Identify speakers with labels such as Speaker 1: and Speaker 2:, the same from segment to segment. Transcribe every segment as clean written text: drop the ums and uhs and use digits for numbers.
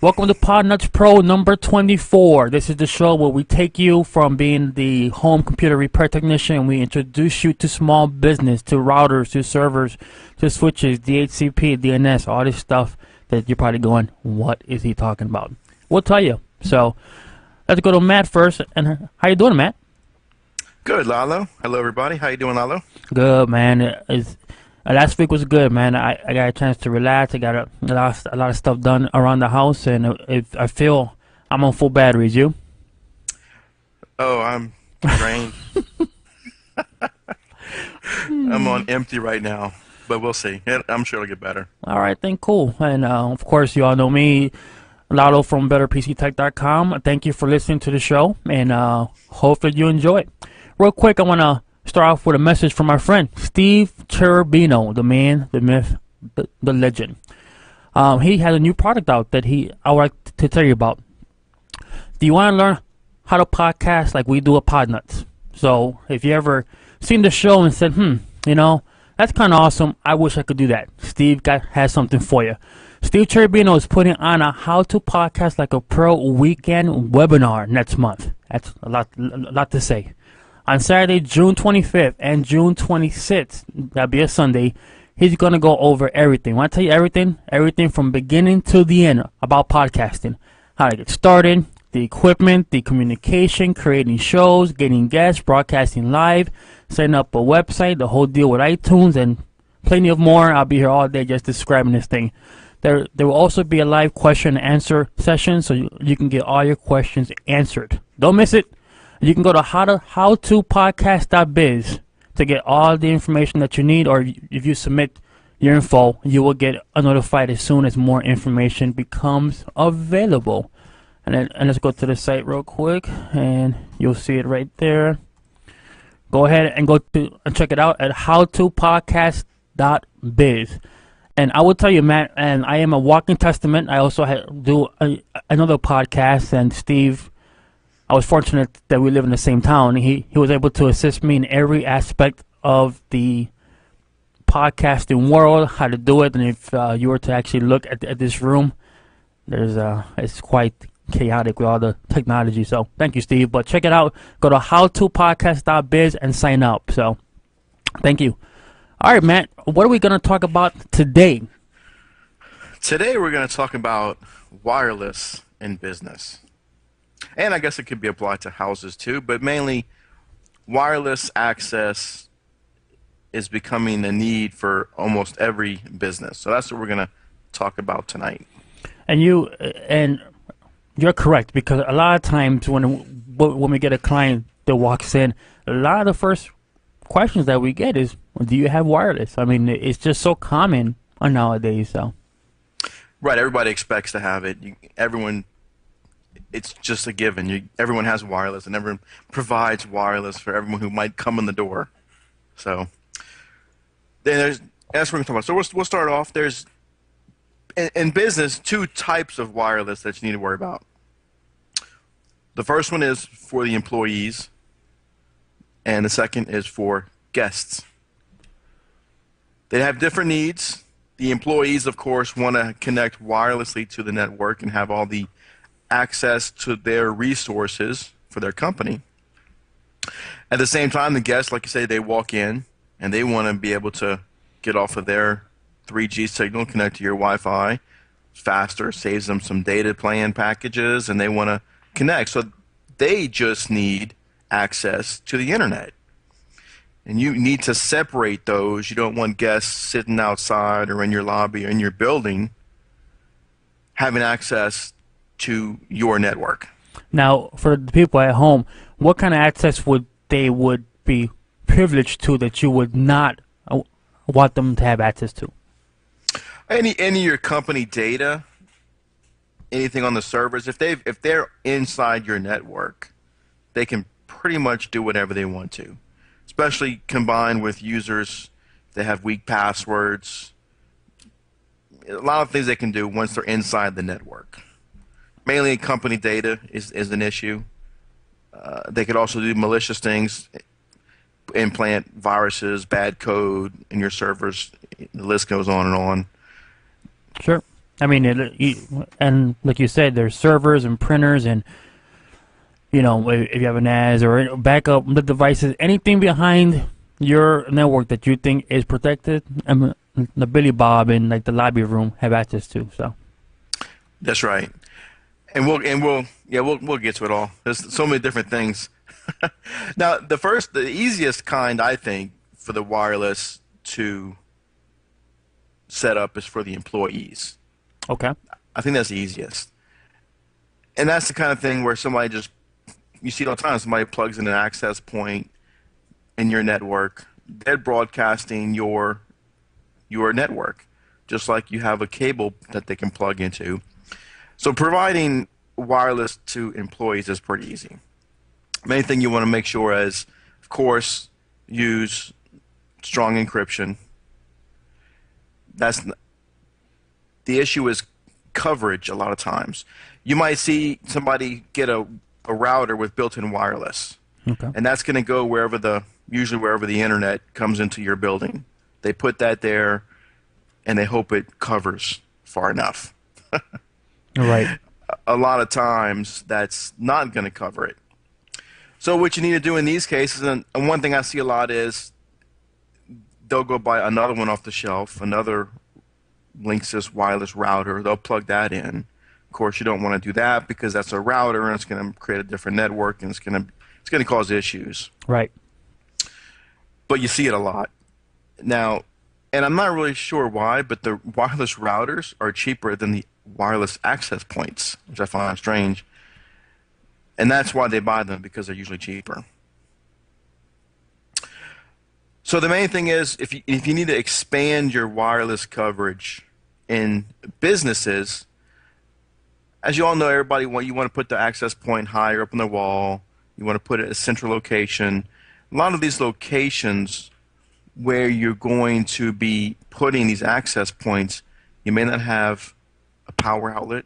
Speaker 1: Welcome to Podnutz Pro number 24. This is the show where we take you from being the home computer repair technician and we introduce you to small business, to routers, to servers, to switches, DHCP, DNS, all this stuff that you're probably going, what is he talking about? We'll tell you. So let's go to Matt first. And how you doing, Matt?
Speaker 2: Good, Lalo. Hello, everybody. How you doing, Lalo?
Speaker 1: Good, man. Last week was good, man. I got a chance to relax. I got a lot of stuff done around the house, and I feel I'm on full batteries. You?
Speaker 2: Oh, I'm drained. I'm on empty right now, but we'll see. I'm sure it'll get better.
Speaker 1: All right, then cool. And of course, you all know me, Lalo from BetterPCTech.com. Thank you for listening to the show, and hopefully you enjoy it. Real quick, I want to start off with a message from my friend Steve Cherubino, the man, the myth, the legend. He has a new product out that I would like to tell you about. Do you want to learn how to podcast like we do at Podnutz? So if you ever seen the show and said, that's kind of awesome, I wish I could do that, Steve has something for you. Steve Cherubino is putting on a How to Podcast Like a Pro weekend webinar next month. That's a lot to say. On Saturday, June 25th and June 26th, that'll be a Sunday, he's going to go over everything. Want to tell you everything? Everything from beginning to the end about podcasting. How to get started, the equipment, the communication, creating shows, getting guests, broadcasting live, setting up a website, the whole deal with iTunes, and plenty of more. I'll be here all day just describing this thing. There will also be a live question and answer session, so you can get all your questions answered. Don't miss it. You can go to howtopodcast.biz to get all the information that you need, or if you submit your info, you will get notified as soon as more information becomes available. And let's go to the site real quick, and you'll see it right there. Go ahead and and check it out at howtopodcast.biz. And I will tell you, Matt, and I am a walking testament. I also do another podcast, and Steve, I was fortunate that we live in the same town. He was able to assist me in every aspect of the podcasting world, how to do it. And if you were to actually look at this room, it's quite chaotic with all the technology. So thank you, Steve. But check it out. Go to howtopodcast.biz and sign up. So thank you. All right, Matt, what are we going to talk about today?
Speaker 2: Today we're going to talk about wireless in business. And I guess it could be applied to houses too, but mainly wireless access is becoming a need for almost every business. So that's what we're going to talk about tonight.
Speaker 1: And you're correct, because a lot of times when we get a client that walks in, a lot of the first questions that we get is, do you have wireless? I mean, it's just so common nowadays. So
Speaker 2: right, everybody expects to have it. It's just a given. Everyone has wireless, and everyone provides wireless for everyone who might come in the door. So that's what we're going to talk about. So we'll start off. There's in business two types of wireless that you need to worry about. The first one is for the employees, and the second is for guests. They have different needs. The employees, of course, want to connect wirelessly to the network and have all the access to their resources for their company. At the same time, the guests, like you say, they walk in and they want to be able to get off of their 3G signal, connect to your Wi-Fi faster, saves them some data plan packages, and they want to connect. So they just need access to the internet. And you need to separate those. You don't want guests sitting outside or in your lobby or in your building having access to your network.
Speaker 1: Now, for the people at home, what kind of access would be privileged to that you would not want them to have access to?
Speaker 2: Any of your company data, anything on the servers, if they're inside your network, they can pretty much do whatever they want to, especially combined with users that have weak passwords. A lot of things they can do once they're inside the network. Mainly company data is an issue. They could also do malicious things, implant viruses, bad code in your servers. The list goes on and on.
Speaker 1: Sure. I mean, and like you said, there's servers and printers, and if you have an NAS or backup the devices, anything behind your network that you think is protected, the Billy Bob and like the lobby room have access to. So
Speaker 2: That's right. And we'll get to it all. There's so many different things. Now, the easiest kind, I think, for the wireless to set up is for the employees.
Speaker 1: okay,
Speaker 2: I think that's the easiest. And that's the kind of thing where you see it all the time, somebody plugs in an access point in your network. They're broadcasting your network, just like you have a cable that they can plug into. So providing wireless to employees is pretty easy. Main thing you want to make sure is, of course, use strong encryption. The issue is coverage a lot of times. You might see somebody get a router with built-in wireless,
Speaker 1: okay,
Speaker 2: and that's going to go usually wherever the internet comes into your building. They put that there, and they hope it covers far enough.
Speaker 1: right,
Speaker 2: A lot of times, that's not going to cover it. So what you need to do in these cases, and one thing I see a lot is they'll go buy another one off the shelf, another Linksys wireless router. They'll plug that in. Of course, you don't want to do that because that's a router and it's going to create a different network and it's going to cause issues.
Speaker 1: right.
Speaker 2: But you see it a lot now, and I'm not really sure why, but the wireless routers are cheaper than the wireless access points, which I find strange. And that's why they buy them, because they're usually cheaper. So the main thing is, if you need to expand your wireless coverage in businesses, as you all know, you want to put the access point higher up on the wall. You want to put it at a central location. A lot of these locations where you're going to be putting these access points, you may not have a power outlet.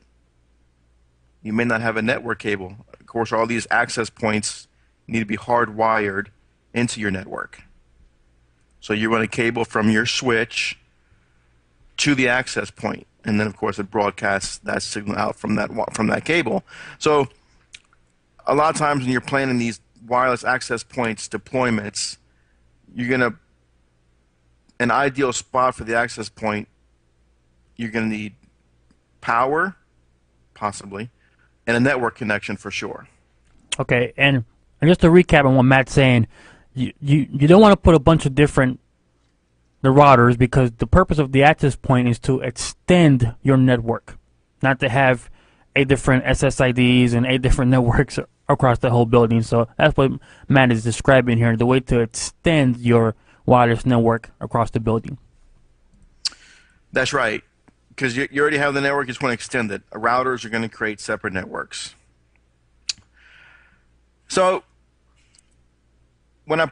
Speaker 2: You may not have a network cable. Of course, all these access points need to be hardwired into your network. So you run a cable from your switch to the access point, and then of course it broadcasts that signal out from that cable. So a lot of times when you're planning these wireless access points deployments, an ideal spot for the access point, you're going to need power, possibly, and a network connection for sure.
Speaker 1: Okay, and just to recap on what Matt's saying, you don't want to put a bunch of the routers, because the purpose of the access point is to extend your network, not to have 8 different SSIDs and 8 different networks across the whole building. So that's what Matt is describing here, the way to extend your wireless network across the building.
Speaker 2: That's right, because you already have the network, you just want to extend it. Routers are going to create separate networks. So when I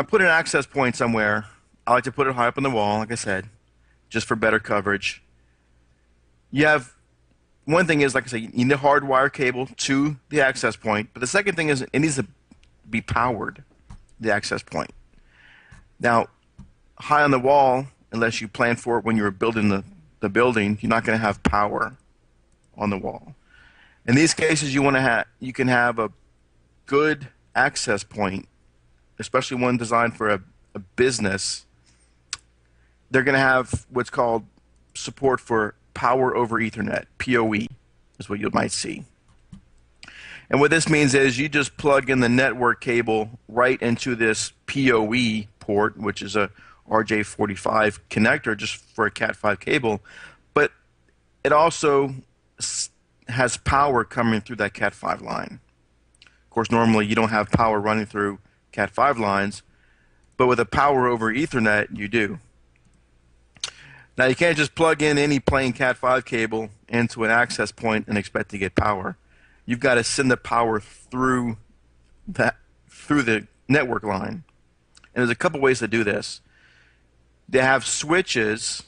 Speaker 2: put an access point somewhere, I like to put it high up on the wall, like I said, just for better coverage. One thing is, like I said, you need a hardwire cable to the access point, but the second thing is it needs to be powered, the access point. Now, high on the wall, unless you plan for it when you were building the building, you're not going to have power on the wall. In these cases, you can have a good access point, especially one designed for a business. They're going to have what's called support for Power over Ethernet, PoE, is what you might see. And what this means is you just plug in the network cable right into this PoE port, which is a RJ45 connector just for a Cat5 cable, but it also has power coming through that Cat5 line. Of course, normally you don't have power running through Cat5 lines, but with a Power over Ethernet, you do. Now, you can't just plug in any plain Cat5 cable into an access point and expect to get power. You've got to send the power through the network line. And there's a couple ways to do this. They have switches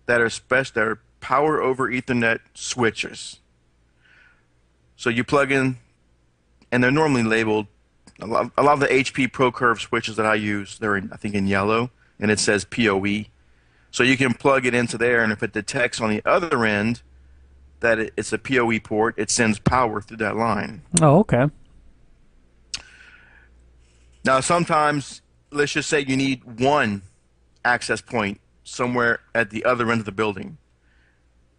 Speaker 2: that are Power over Ethernet switches. So you plug in, and they're normally labeled. A lot of the HP ProCurve switches that I use, I think in yellow, and it says PoE. So you can plug it into there, and if it detects on the other end that it's a PoE port, it sends power through that line.
Speaker 1: Oh, okay.
Speaker 2: Now, sometimes, let's just say you need one access point somewhere at the other end of the building.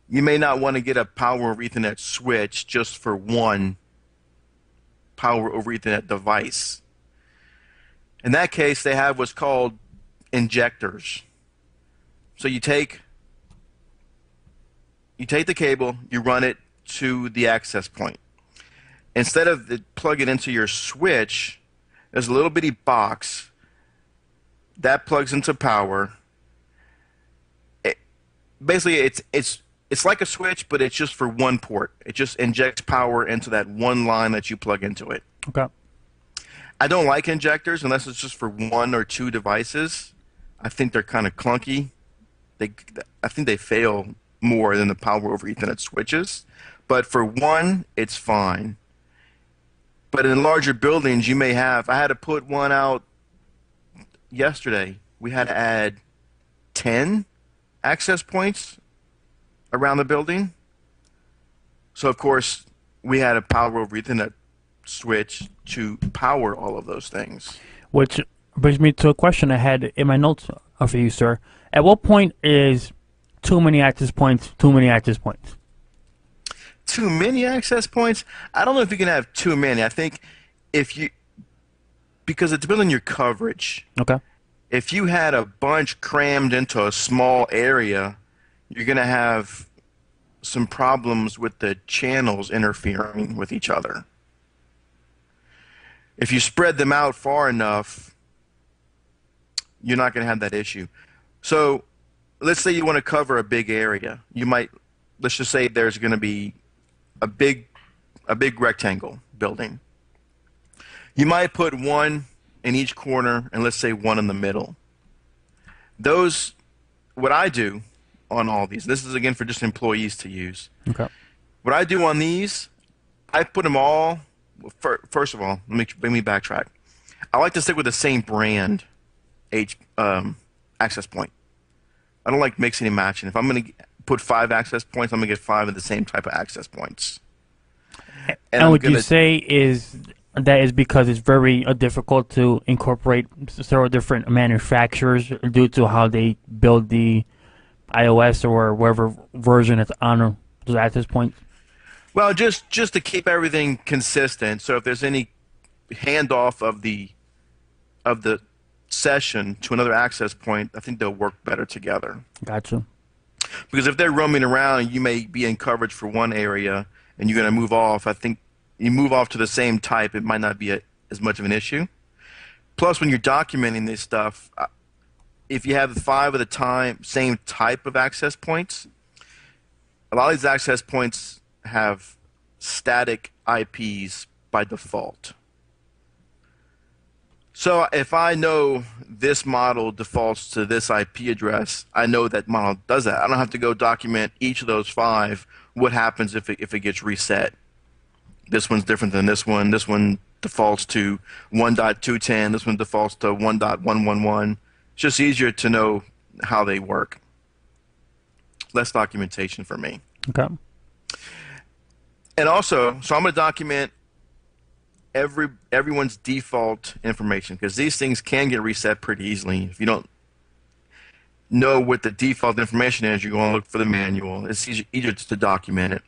Speaker 2: You may not want to get a power over Ethernet switch just for one power over Ethernet device. In that case, they have what's called injectors. So you take the cable, you run it to the access point. Instead of plug it into your switch, there's a little bitty box that plugs into power. Basically, it's like a switch, but it's just for one port. It just injects power into that one line that you plug into it.
Speaker 1: Okay.
Speaker 2: I don't like injectors unless it's just for one or two devices. I think they're kind of clunky. I think they fail more than the power over Ethernet switches. But for one, it's fine. But in larger buildings, you may have. I had to put one out yesterday. We had to add 10 access points around the building. So, of course, we had a power over Ethernet switch to power all of those things.
Speaker 1: Which brings me to a question I had in my notes for you, sir. At what point is too many access points too many access points?
Speaker 2: Too many access points? I don't know if you can have too many. I think because it depends on your coverage.
Speaker 1: Okay.
Speaker 2: If you had a bunch crammed into a small area, you're going to have some problems with the channels interfering with each other. If you spread them out far enough, you're not going to have that issue. So let's say you want to cover a big area. Let's just say there's going to be a big rectangle building. You might put one in each corner and let's say one in the middle. What I do on all these, this is again for just employees to use.
Speaker 1: Okay.
Speaker 2: What I do on these, I put them all, first of all, let me backtrack. I like to stick with the same brand access point. I don't like mixing and matching. If I'm going to put 5 access points, I'm going to get 5 of the same type of access points.
Speaker 1: And what you say is that is because it's very difficult to incorporate several different manufacturers due to how they build the iOS or whatever version it's on those access points?
Speaker 2: Well, just to keep everything consistent. So if there's any handoff of the session to another access point, I think they'll work better together.
Speaker 1: Gotcha.
Speaker 2: Because if they're roaming around, you may be in coverage for one area and you're going to move off. I think you move off to the same type, it might not be as much of an issue. Plus, when you're documenting this stuff, if you have 5 of the same type of access points, a lot of these access points have static IPs by default. So if I know this model defaults to this IP address, I know that model does that. I don't have to go document each of those 5. What happens if it gets reset? This one's different than this one. This one defaults to 1.210. This one defaults to 1.111. It's just easier to know how they work. Less documentation for me.
Speaker 1: Okay.
Speaker 2: And also, so I'm going to document everyone's default information because these things can get reset pretty easily. If you don't know what the default information is, you're going to look for the manual. It's easier to document it.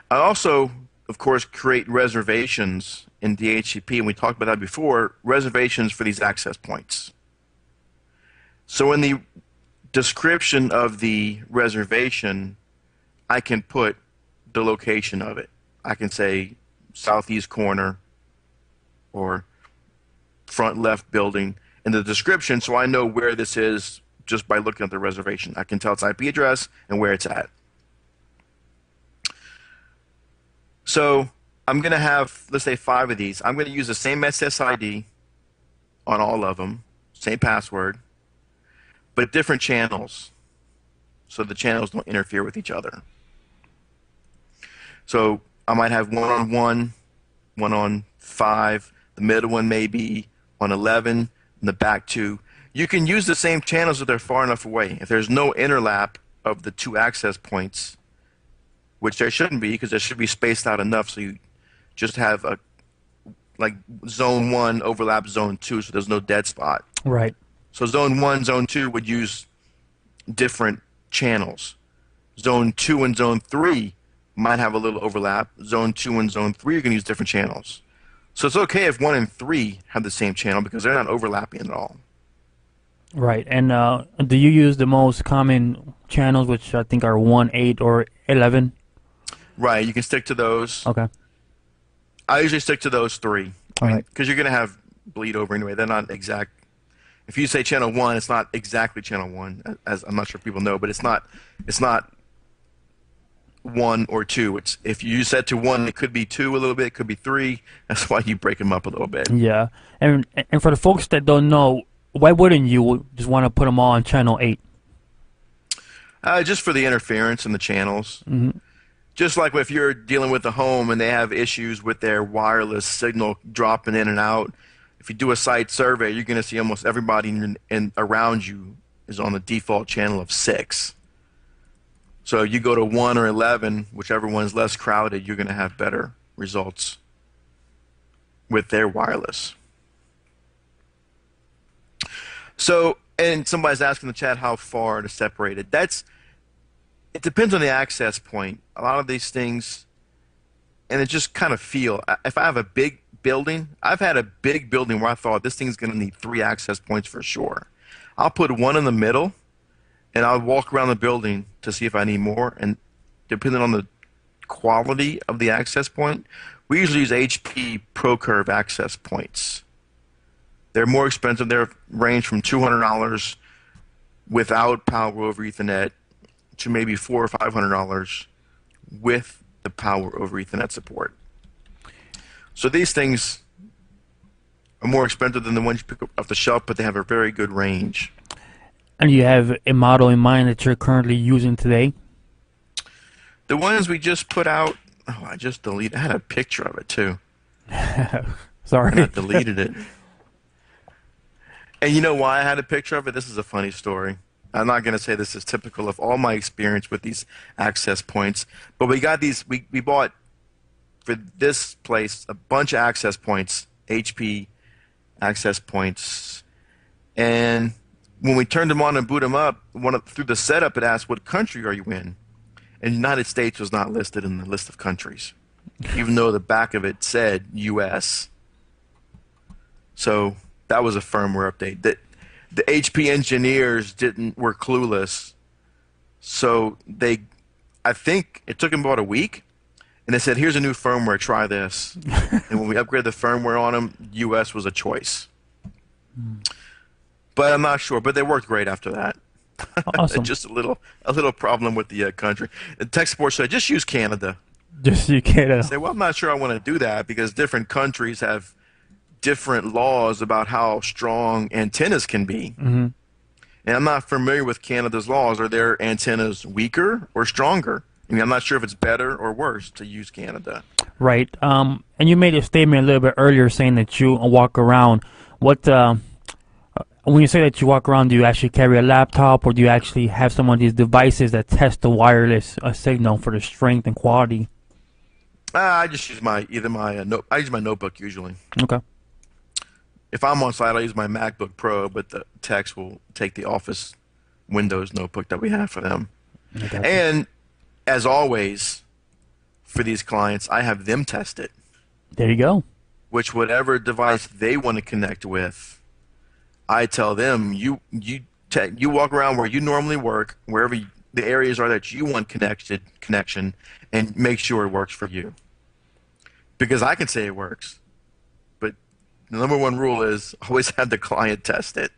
Speaker 2: I also, of course, create reservations in DHCP, and we talked about that before, reservations for these access points. So in the description of the reservation, I can put the location of it. I can say southeast corner or front left building in the description so I know where this is just by looking at the reservation. I can tell its IP address and where it's at. So I'm going to have, let's say, 5 of these. I'm going to use the same SSID on all of them, same password, but different channels so the channels don't interfere with each other. So I might have 1 on 1, 1 on 5, the middle one may be on 11, and the back 2. You can use the same channels if they're far enough away. If there's no interlap of the two access points, which there shouldn't be because they should be spaced out enough so you just have a like zone 1 overlaps zone 2 so there's no dead spot.
Speaker 1: Right.
Speaker 2: So zone 1, zone 2 would use different channels. Zone 2 and zone 3 might have a little overlap. Zone 2 and zone 3 are going to use different channels. So it's okay if 1 and 3 have the same channel because they're not overlapping at all.
Speaker 1: Right. And do you use the most common channels, which I think are 1, 8, or 11?
Speaker 2: Right. You can stick to those.
Speaker 1: Okay.
Speaker 2: I usually stick to those 3.
Speaker 1: All right.
Speaker 2: Because you're going to have bleed over anyway. They're not exact. If you say channel 1, it's not exactly channel 1, as I'm not sure if people know, but it's not 1 or 2. It's if you set to 1, it could be 2 a little bit, it could be 3. That's why you break them up a little bit.
Speaker 1: Yeah. And for the folks that don't know, why wouldn't you just want to put them all on channel 8?
Speaker 2: Just for the interference in the channels.
Speaker 1: Mm-hmm.
Speaker 2: Just like if you're dealing with a home and they have issues with their wireless signal dropping in and out, if you do a site survey, you're going to see almost everybody around you is on the default channel of 6. So you go to 1 or 11, whichever one's less crowded, you're going to have better results with their wireless. So, and somebody's asking in the chat how far to separate it. It depends on the access point. A lot of these things, and it just kind of feel. If I have a big building, I've had a big building where I thought this thing's going to need 3 access points for sure. I'll put 1 in the middle, and I'll walk around the building to see if I need more. And depending on the quality of the access point, we usually use HP ProCurve access points. They're more expensive. They range from $200 without Power over Ethernet to maybe $400 or $500 with the Power over Ethernet support. So these things are more expensive than the ones you pick up off the shelf, but they have a very good range.
Speaker 1: And you have a model in mind that you're currently using today?
Speaker 2: The ones we just put out, I just deleted. I had a picture of it too.
Speaker 1: Sorry.
Speaker 2: And I deleted it. And you know why I had a picture of it? This is a funny story. I'm not going to say this is typical of all my experience with these access points, but we got these. We bought for this place a bunch of access points, HP access points, and when we turned them on and boot them up, through the setup, it asked, "What country are you in?" And the United States was not listed in the list of countries, even though the back of it said U.S. So that was a firmware update. That the HP engineers were clueless, so I think it took them about a week, and they said, "Here's a new firmware, try this." And when we upgraded the firmware on them, US was a choice. But I'm not sure, but they worked great after that.
Speaker 1: Awesome.
Speaker 2: Just a little problem with the country. The tech support said, just use Canada.
Speaker 1: Just you can't.
Speaker 2: I say, well, I'm not sure I want to do that because different countries have different laws about how strong antennas can be.
Speaker 1: Mm-hmm.
Speaker 2: And I'm not familiar with Canada's laws. Are their antennas weaker or stronger? I mean, I'm not sure if it's better or worse to use Canada.
Speaker 1: Right. And you made a statement a little bit earlier saying that you walk around. When you say that you walk around, do you actually carry a laptop, or do you actually have some of these devices that test the wireless signal for the strength and quality?
Speaker 2: I just use I use my notebook usually.
Speaker 1: Okay.
Speaker 2: If I'm on site, I use my MacBook Pro, but the techs will take the Office Windows notebook that we have for them. And as always, for these clients, I have them test it.
Speaker 1: There you go.
Speaker 2: Which whatever device they want to connect with, I tell them you walk around where you normally work, wherever the areas are that you want connection, and make sure it works for you. Because I can say it works, but the number one rule is always have the client test it.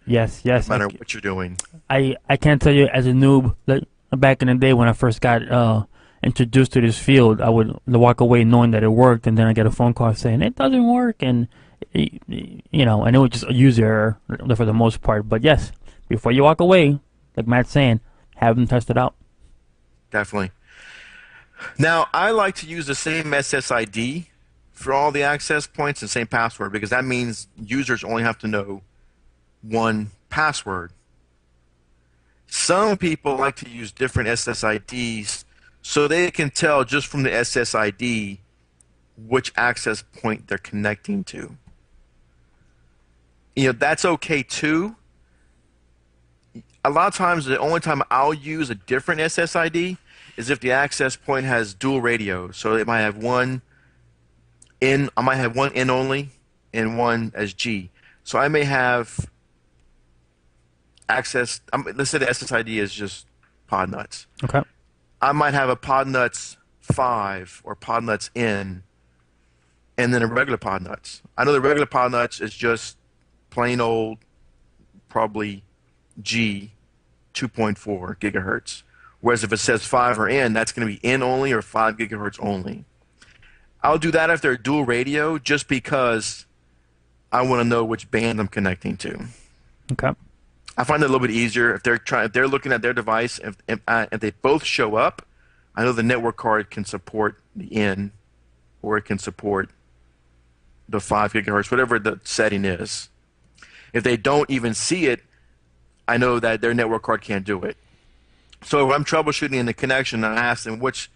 Speaker 1: Yes.
Speaker 2: No matter what you're doing.
Speaker 1: I can't tell you as a noob, back in the day when I first got introduced to this field, I would walk away knowing that it worked, and then I get a phone call saying it doesn't work, and and it was just a user error for the most part. But yes, before you walk away, like Matt's saying, have them test it out.
Speaker 2: Definitely. Now, I like to use the same SSID for all the access points and same password, because that means users only have to know one password. Some people like to use different SSIDs so they can tell just from the SSID which access point they're connecting to. That's okay too. A lot of times, the only time I'll use a different SSID is if the access point has dual radios. So it might have one in, I might have one in only and one as G. So I may have access, let's say the SSID is just Podnutz.
Speaker 1: Okay.
Speaker 2: I might have a Podnutz 5 or Podnutz N and then a regular Podnutz. I know the regular Podnutz is just plain old, probably G 2.4 gigahertz. Whereas if it says 5 or N, that's going to be N only or 5 gigahertz only. I'll do that if they're dual radio just because I want to know which band I'm connecting to.
Speaker 1: Okay.
Speaker 2: I find it a little bit easier if they're looking at their device. If they both show up, I know the network card can support the N, or it can support the 5 gigahertz, whatever the setting is. If they don't even see it, I know that their network card can't do it. So if I'm troubleshooting in the connection, I ask them which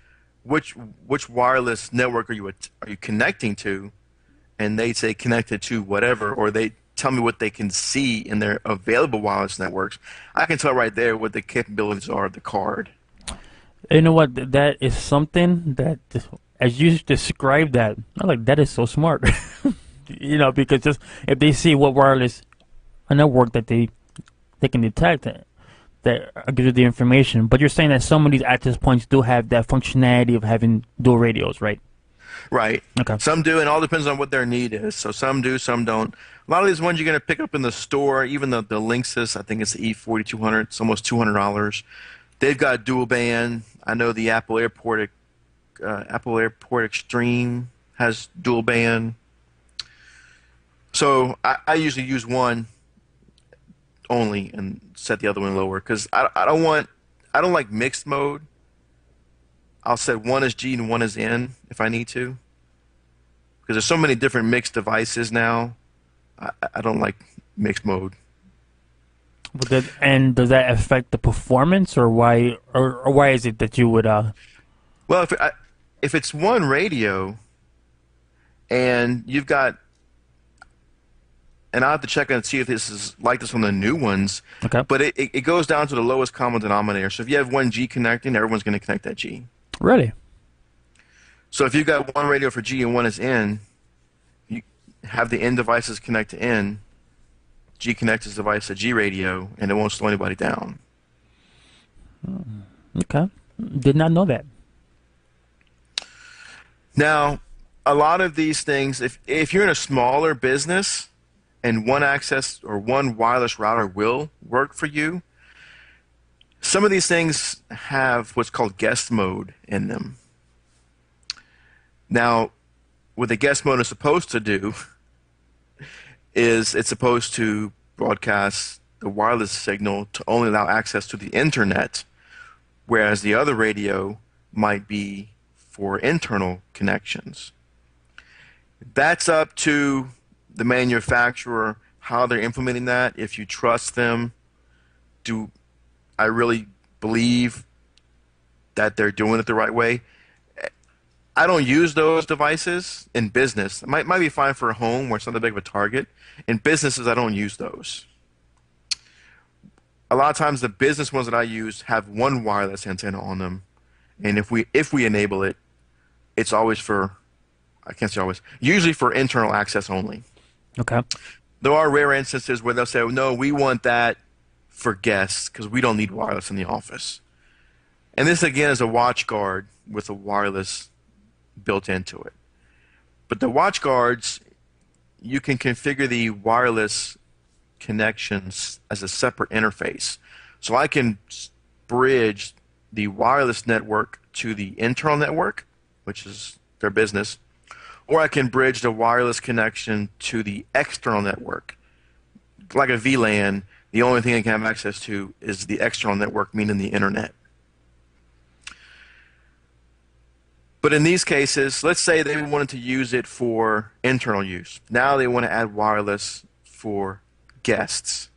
Speaker 2: wireless network are you connecting to, and they say connected to whatever, or they tell me what they can see in their available wireless networks. I can tell right there what the capabilities are of the card.
Speaker 1: You know what? That is something that, as you described that, I'm like, that is so smart. Because just if they see what wireless network that they can detect, that gives you the information. But you're saying that some of these access points do have that functionality of having dual radios, right?
Speaker 2: Right.
Speaker 1: Okay.
Speaker 2: Some do, and it all depends on what their need is. So some do, some don't. A lot of these ones you're going to pick up in the store, even the Linksys, I think it's the E4200, it's almost $200. They've got dual band. I know the Apple Airport Extreme has dual band. So I usually use one only and set the other one lower because I don't like mixed mode. I'll set one as G and one as N if I need to, because there's so many different mixed devices now. I don't like mixed mode.
Speaker 1: And does that affect the performance, or why? Or why is it that you would?
Speaker 2: Well, if it's one radio, and you've got, and I'll have to check and see if this is like this on the new ones.
Speaker 1: Okay.
Speaker 2: But it goes down to the lowest common denominator. So if you have one G connecting, everyone's going to connect that G.
Speaker 1: Really?
Speaker 2: So if you've got one radio for G and one is N, you have the N devices connect to N, G connects his device to G radio, and it won't slow anybody down.
Speaker 1: Okay. Did not know that.
Speaker 2: Now, a lot of these things, if you're in a smaller business and one access or one wireless router will work for you, some of these things have what's called guest mode in them. Now, what the guest mode is supposed to do is it's supposed to broadcast the wireless signal to only allow access to the internet, whereas the other radio might be for internal connections. That's up to the manufacturer, how they're implementing that. If you trust them, do I really believe that they're doing it the right way? I don't use those devices in business. It might be fine for a home where it's not that big of a target. In businesses, I don't use those. A lot of times, the business ones that I use have one wireless antenna on them, and if we enable it, it's always for, I can't say always, usually for internal access only.
Speaker 1: Okay.
Speaker 2: There are rare instances where they'll say, no, we want that for guests because we don't need wireless in the office. And this, again, is a watch guard with a wireless built into it. But the watch guards, you can configure the wireless connections as a separate interface. So I can bridge the wireless network to the internal network, which is their business, or I can bridge the wireless connection to the external network. Like a VLAN, the only thing I can have access to is the external network, meaning the internet. But in these cases, let's say they wanted to use it for internal use. Now they want to add wireless for guests.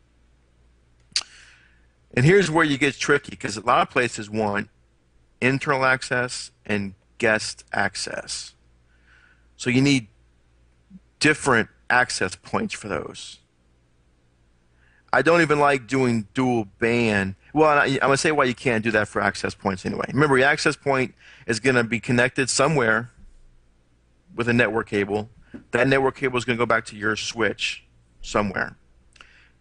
Speaker 2: And here's where you get tricky, because a lot of places want internal access and guest access. So you need different access points for those. I don't even like doing dual band. Well, I'm going to say why you can't do that for access points anyway. Remember, your access point is going to be connected somewhere with a network cable. That network cable is going to go back to your switch somewhere.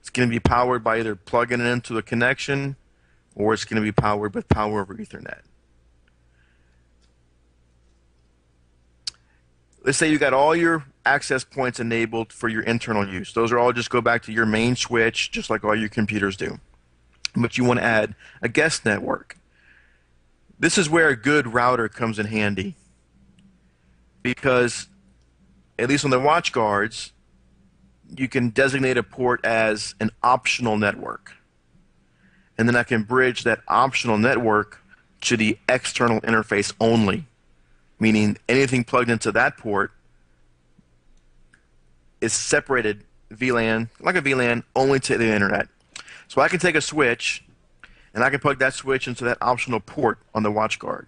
Speaker 2: It's going to be powered by either plugging it into the connection, or it's going to be powered with power over Ethernet. Let's say you got all your access points enabled for your internal use. Those are all just go back to your main switch, just like all your computers do. But you want to add a guest network. This is where a good router comes in handy, because at least on the watch guards, you can designate a port as an optional network. And then I can bridge that optional network to the external interface only, meaning anything plugged into that port is separated VLAN, like a VLAN, only to the internet. So I can take a switch, and I can plug that switch into that optional port on the watch guard.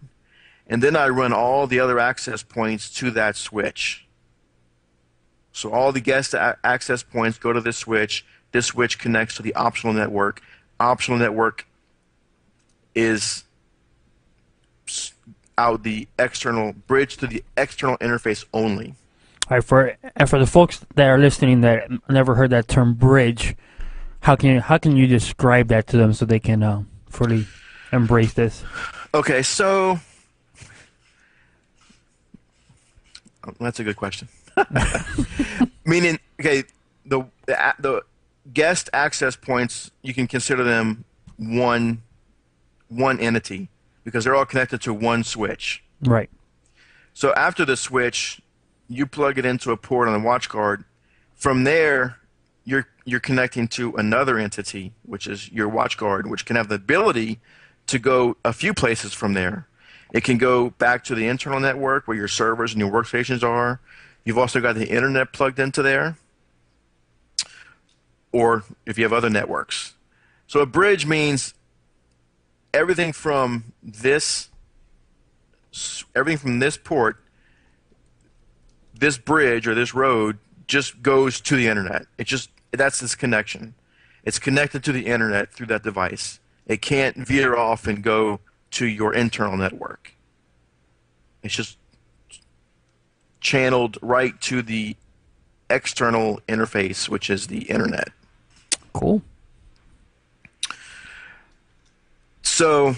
Speaker 2: And then I run all the other access points to that switch. So all the guest access points go to this switch. This switch connects to the optional network. Optional network is out the external bridge to the external interface only.
Speaker 1: All right, for the folks that are listening that never heard that term bridge, how can you describe that to them so they can fully embrace this?
Speaker 2: Okay, so that's a good question. Meaning, okay, the guest access points, you can consider them one entity because they're all connected to one switch.
Speaker 1: Right.
Speaker 2: So after the switch, you plug it into a port on the watch guard. From there, you're connecting to another entity, which is your watch guard, which can have the ability to go a few places from there. It can go back to the internal network where your servers and your workstations are. You've also got the internet plugged into there, or if you have other networks. So a bridge means everything from this port, this bridge or this road just goes to the internet. That's this connection. It's connected to the internet through that device. It can't veer off and go to your internal network. It's just channeled right to the external interface, which is the internet.
Speaker 1: Cool.
Speaker 2: So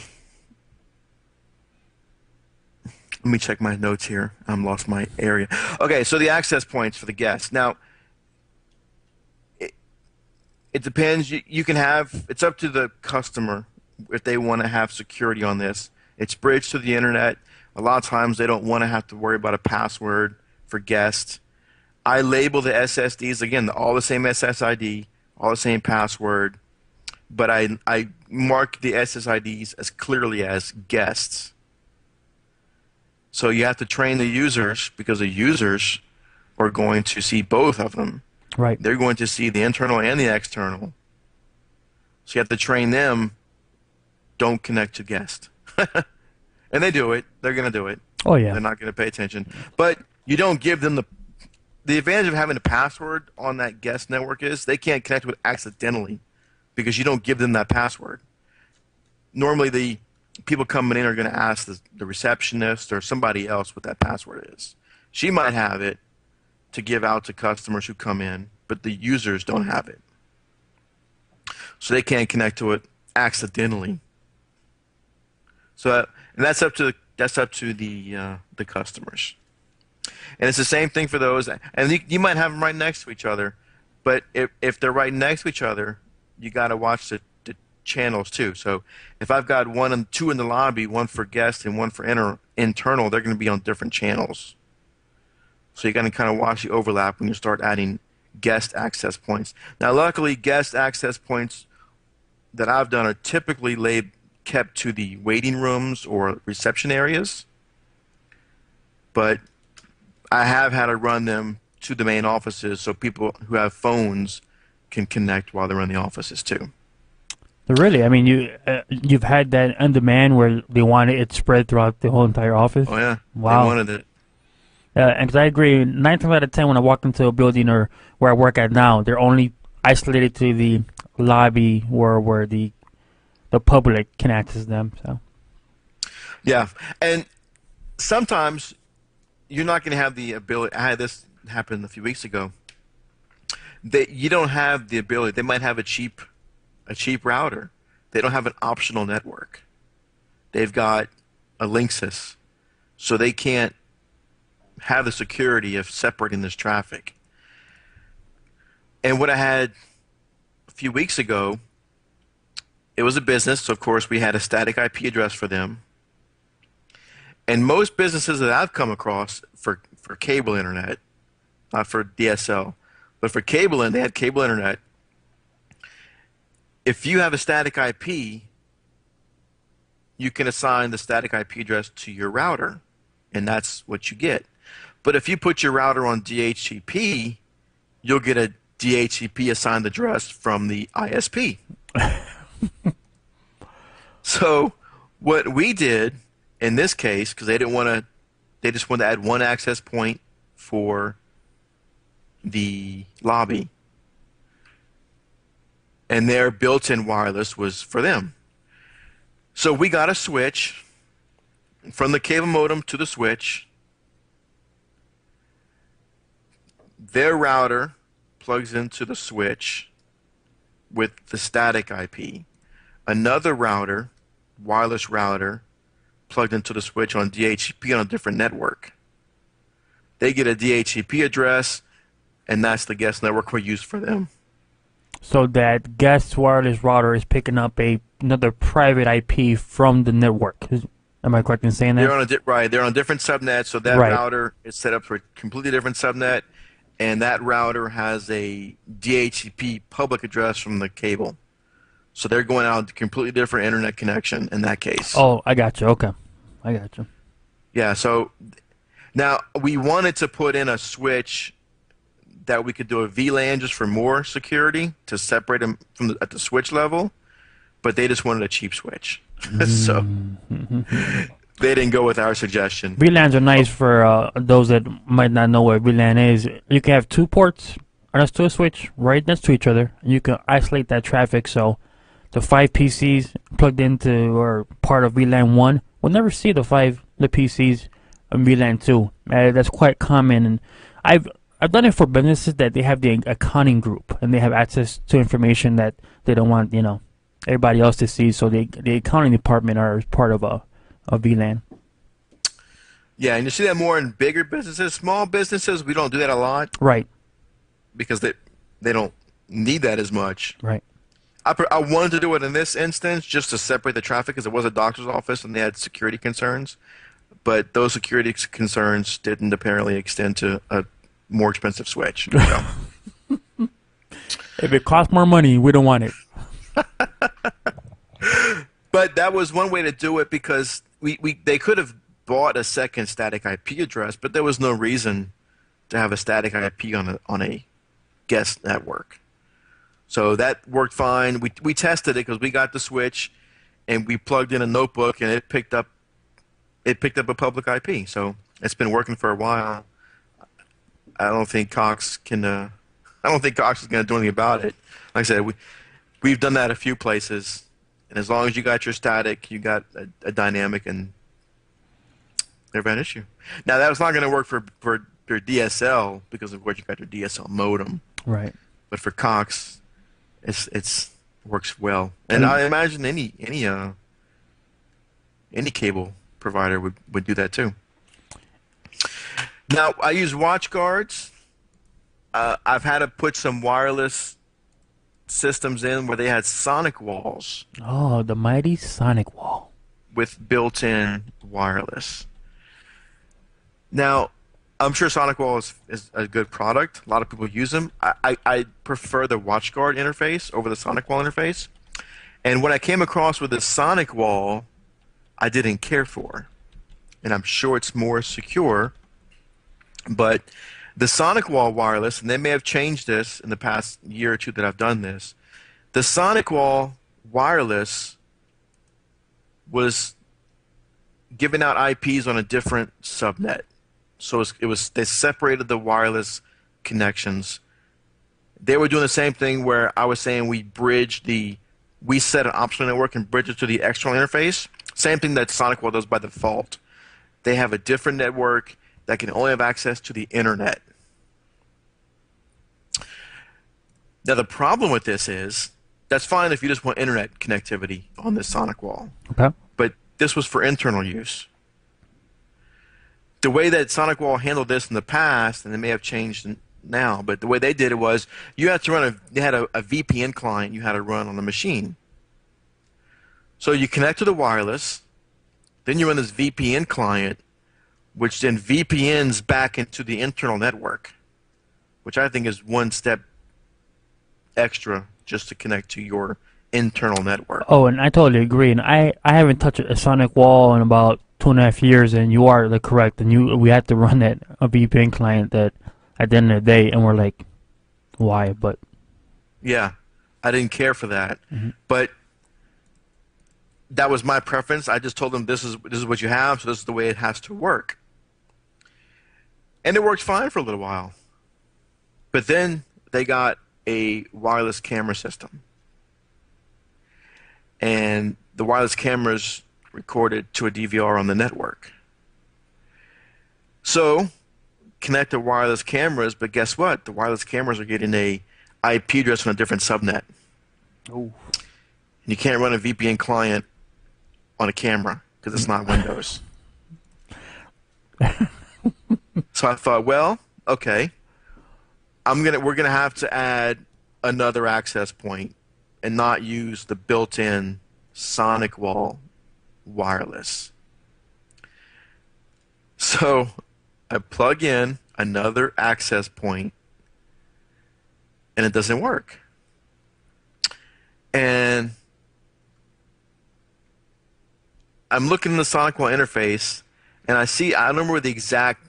Speaker 2: let me check my notes here. I'm lost my area. Okay, so the access points for the guests. Now, it depends. You can have, it's up to the customer if they want to have security on this. It's bridged to the internet. A lot of times they don't want to have to worry about a password for guests. I label the SSDs, again, all the same SSID, all the same password, but I mark the SSIDs as clearly as guests. So you have to train the users because the users are going to see both of them.
Speaker 1: Right.
Speaker 2: They're going to see the internal and the external. So you have to train them, don't connect to guest. And they do it. They're going to do it.
Speaker 1: Oh, yeah.
Speaker 2: They're not going to pay attention. But you don't give them the advantage of having a password on that guest network is they can't connect with accidentally because you don't give them that password. Normally the people coming in are going to ask the receptionist or somebody else what that password is. She might have it to give out to customers who come in, but the users don't have it. So they can't connect to it accidentally. So and that's up to the customers. And it's the same thing for those. And you might have them right next to each other, but if they're right next to each other, you got to watch the channels too. So if I've got two in the lobby, one for guest and one for internal, they're going to be on different channels. So you got to kind of watch the overlap when you start adding guest access points. Now, luckily, guest access points that I've done are typically kept to the waiting rooms or reception areas, but I have had to run them to the main offices so people who have phones can connect while they're in the offices too.
Speaker 1: Really? I mean, you've had that on demand where they wanted it spread throughout the whole entire office.
Speaker 2: Oh yeah, they
Speaker 1: Wow.
Speaker 2: wanted it.
Speaker 1: And 'cause I agree, 9 times out of 10 when I walk into a building or where I work at now, they're only isolated to the lobby where the public can access them. So
Speaker 2: Yeah, and sometimes you're not going to have the ability. I had this happen a few weeks ago. That you don't have the ability. They might have a cheap router. They don't have an optional network. They've got a Linksys, so they can't have the security of separating this traffic. And what I had a few weeks ago, it was a business, so of course we had a static IP address for them. And most businesses that I've come across for cable internet, not for DSL, but for cable, and they had cable internet. If you have a static IP, you can assign the static IP address to your router, and that's what you get. But if you put your router on DHCP, you'll get a DHCP assigned address from the ISP. So what we did in this case, because they just wanted to add one access point for the lobby, and their built-in wireless was for them. So we got a switch from the cable modem to the switch. Their router plugs into the switch with the static IP. Another router, wireless router, plugged into the switch on DHCP on a different network. They get a DHCP address, and that's the guest network we use for them.
Speaker 1: so that guest wireless router is picking up another private IP from the network. Am I correct in saying that?
Speaker 2: They're on a different subnet, so that
Speaker 1: Right.
Speaker 2: router is set up for a completely different subnet, and that router has a DHCP public address from the cable. So they're going out a completely different internet connection in that case.
Speaker 1: Oh, I got you. Okay, I got you.
Speaker 2: Yeah, so now we wanted to put in a switch that we could do a VLAN just for more security to separate them from at the switch level, but they just wanted a cheap switch. So they didn't go with our suggestion.
Speaker 1: VLANs are nice for those that might not know what VLAN is. You can have two ports next to a switch right next to each other. You can isolate that traffic so the 5 PCs plugged into or part of VLAN 1 will never see the PCs in VLAN 2. That's quite common, and I've done it for businesses that they have the accounting group and they have access to information that they don't want everybody else to see. So the accounting department are part of a VLAN.
Speaker 2: Yeah, and you see that more in bigger businesses. Small businesses, we don't do that a lot
Speaker 1: Right,
Speaker 2: because they don't need that as much.
Speaker 1: right.
Speaker 2: I wanted to do it in this instance just to separate the traffic because it was a doctor's office and they had security concerns. But those security concerns didn't apparently extend to a more expensive switch. So.
Speaker 1: If it costs more money, we don't want it.
Speaker 2: But that was one way to do it because they could have bought a second static IP address, but there was no reason to have a static IP on a guest network. So that worked fine. We tested it because we got the switch and we plugged in a notebook and it picked up a public IP. So it's been working for a while. I don't think Cox is going to do anything about it. Like I said, we've done that a few places, and as long as you got your static, you got a dynamic, and never had an issue. Now that was not going to work for your DSL because of course you got your DSL modem.
Speaker 1: Right.
Speaker 2: But for Cox, it's works well, and I imagine any cable provider would do that too. Now I use WatchGuards. I've had to put some wireless systems in where they had sonic walls
Speaker 1: Oh, the mighty Sonic Wall.
Speaker 2: with built-in wireless. Now, I'm sure Sonic Wall is a good product. A lot of people use them. I prefer the WatchGuard interface over the Sonic Wall interface. And what I came across with the Sonic Wall, I didn't care for. And I'm sure it's more secure. But the Sonic Wall wireless, and they may have changed this in the past year or two that I've done this, the Sonic Wall wireless was giving out IPs on a different subnet. So they separated the wireless connections. They were doing the same thing where I was saying we set an optional network and bridge it to the external interface. Same thing that SonicWall does by default. They have a different network that can only have access to the internet. Now the problem with this is, that's fine if you just want internet connectivity on this SonicWall.
Speaker 1: Okay.
Speaker 2: But this was for internal use. The way that SonicWall handled this in the past, and it may have changed now, but the way they did it was you had to they had a VPN client you had to run on the machine. So you connect to the wireless, then you run this VPN client, which then VPNs back into the internal network, which I think is one step extra just to connect to your internal network.
Speaker 1: Oh, and I totally agree. And I haven't touched a SonicWall in about 2.5 years, and you are correct. And we had to run a VPN client that at the end of the day, and we're like, why? But
Speaker 2: yeah, I didn't care for that, but that was my preference. I just told them this is what you have, so this is the way it has to work, and it worked fine for a little while. But then they got a wireless camera system, and the wireless cameras recorded to a DVR on the network. So connect the wireless cameras, but guess what? The wireless cameras are getting a IP address on a different subnet.
Speaker 1: oh,
Speaker 2: You can't run a VPN client on a camera because it's not Windows. So I thought, well, okay, we're gonna have to add another access point and not use the built-in SonicWall wireless. So I plug in another access point, and it doesn't work. And I'm looking in the SonicWall interface, and I don't remember the exact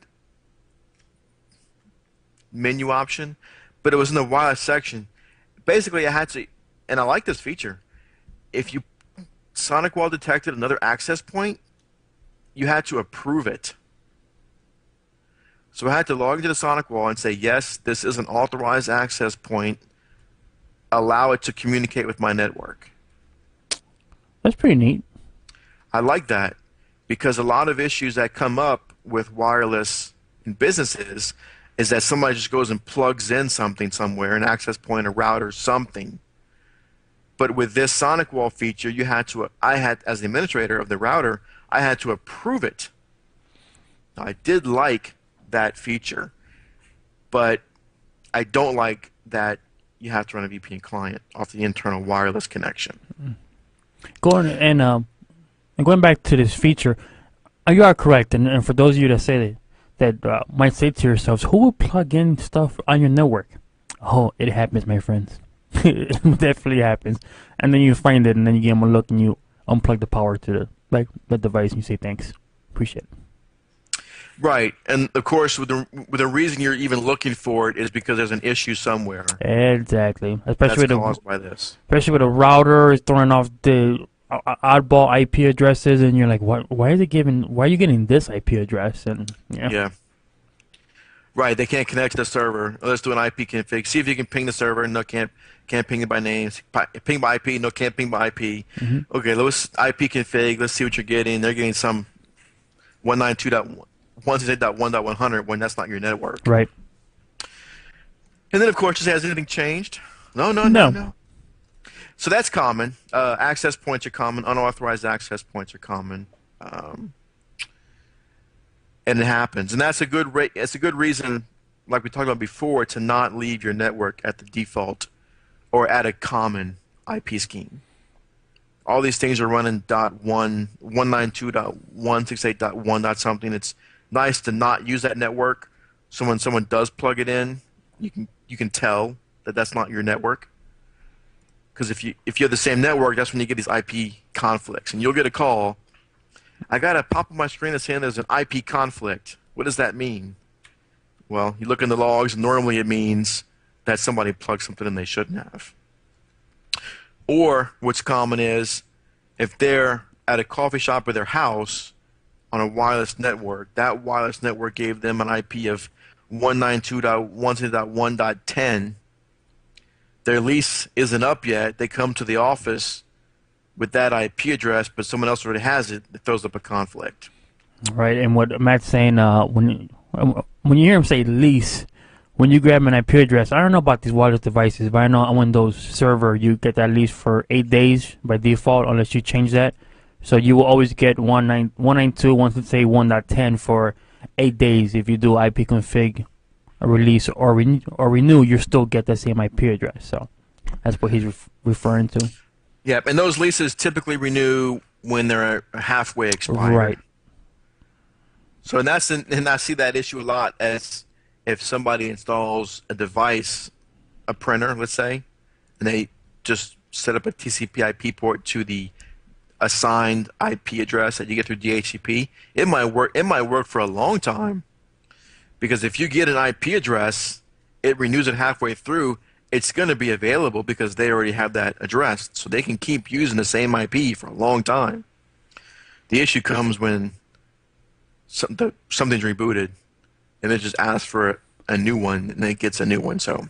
Speaker 2: menu option, but it was in the wireless section. Basically, I had to, and I like this feature. If you SonicWall detected another access point, you had to approve it. So I had to log into the SonicWall and say, yes, this is an authorized access point. Allow it to communicate with my network.
Speaker 1: that's pretty neat.
Speaker 2: I like that because a lot of issues that come up with wireless in businesses is that somebody just goes and plugs in something somewhere, an access point, a router, something. But with this SonicWall feature, I had, as the administrator of the router, I had to approve it. Now, I did like that feature, but I don't like that you have to run a VPN client off the internal wireless connection.
Speaker 1: Going back to this feature, you are correct. And for those of you that say that might say to yourselves, who would plug in stuff on your network? Oh, it happens, my friends. It definitely happens. And then you find it, and then you give them a look, and you unplug the power to the device, and you say thanks, appreciate it.
Speaker 2: Right, and of course, with the reason you're even looking for it is because there's an issue somewhere.
Speaker 1: Exactly,
Speaker 2: That's caused by this.
Speaker 1: especially with a router is throwing off the oddball IP addresses, and you're like, why are you getting this IP address? And
Speaker 2: Yeah. Right, they can't connect to the server. Let's do an IP config. See if you can ping the server. No, can't ping it by name. Ping by IP. No, can't ping by IP. Okay, let's IP config. Let's see what you're getting. They're getting some 192.168.1.100 when that's not your network.
Speaker 1: right.
Speaker 2: And then, of course, has anything changed? No. So that's common. Access points are common. Unauthorized access points are common. And it happens. And that's a good reason, like we talked about before, to not leave your network at the default or at a common IP scheme. All these things are running .192.168.1. something. It's nice to not use that network. So when someone does plug it in, you can tell that that's not your network. Because if you have the same network, that's when you get these IP conflicts, and you'll get a call. I got a pop on my screen that's saying there's an IP conflict. What does that mean? Well, you look in the logs, and normally it means that somebody plugged something in they shouldn't have. Or what's common is if they're at a coffee shop or their house on a wireless network, that wireless network gave them an IP of 192.168.1.10. Their lease isn't up yet. They come to the office with that IP address, but someone else already has it. It throws up a conflict.
Speaker 1: Right, and what Matt's saying, when you hear him say lease, when you grab an IP address, I don't know about these wireless devices, but I know on Windows Server you get that lease for 8 days by default, unless you change that. So you will always get 192.168.1.10 for 8 days. If you do IP config, a release or renew, you still get the same IP address. So that's what he's referring to.
Speaker 2: Yep, and those leases typically renew when they're halfway expired.
Speaker 1: Right.
Speaker 2: So and I see that issue a lot as if somebody installs a device, a printer, let's say, and they just set up a TCP/IP port to the assigned IP address that you get through DHCP. It might work. It might work for a long time, because if you get an IP address, it renews it halfway through. It's going to be available because they already have that address, so they can keep using the same IP for a long time. The issue comes when something's rebooted, and it just asks for a new one, and it gets a new one. So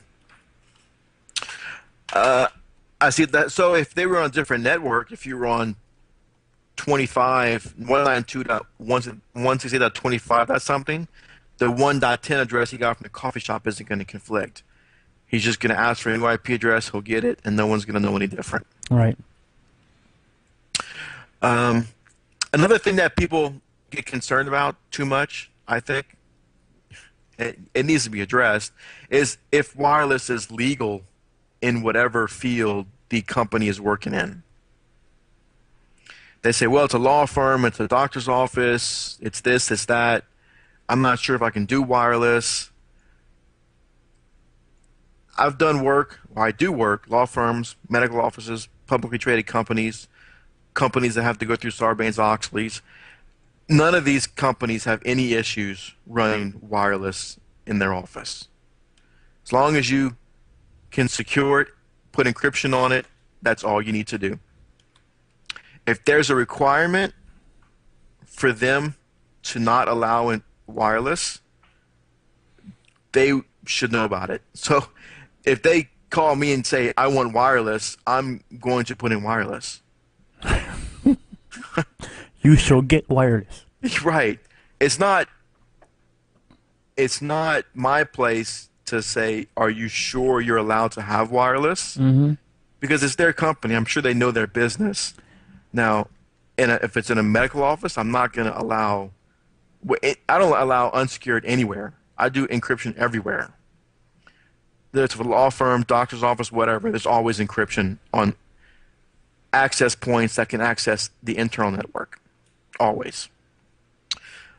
Speaker 2: I see that. So if they were on a different network, if you were on 192.168.25, that's something, the 1.10 address he got from the coffee shop isn't going to conflict. He's just going to ask for a new IP address, he'll get it, and no one's going to know any different.
Speaker 1: Right.
Speaker 2: Another thing that people get concerned about too much, I think, it needs to be addressed, is if wireless is legal in whatever field the company is working in. They say, well, it's a law firm, it's a doctor's office, it's this, it's that. I'm not sure if I can do wireless. I've done work, or I do work, law firms, medical offices, publicly traded companies, companies that have to go through Sarbanes-Oxley's. None of these companies have any issues running wireless in their office. As long as you can secure it, put encryption on it, that's all you need to do. If there's a requirement for them to not allow in wireless, they should know about it. So if they call me and say, I want wireless, I'm going to put in wireless.
Speaker 1: You shall get wireless.
Speaker 2: Right. It's not my place to say, are you sure you're allowed to have wireless?
Speaker 1: Mm-hmm.
Speaker 2: Because it's their company. I'm sure they know their business. Now, if it's in a medical office, I'm not going to allow – I don't allow unsecured anywhere. I do encryption everywhere. There's a law firm, doctor's office, whatever. There's always encryption on access points that can access the internal network. Always.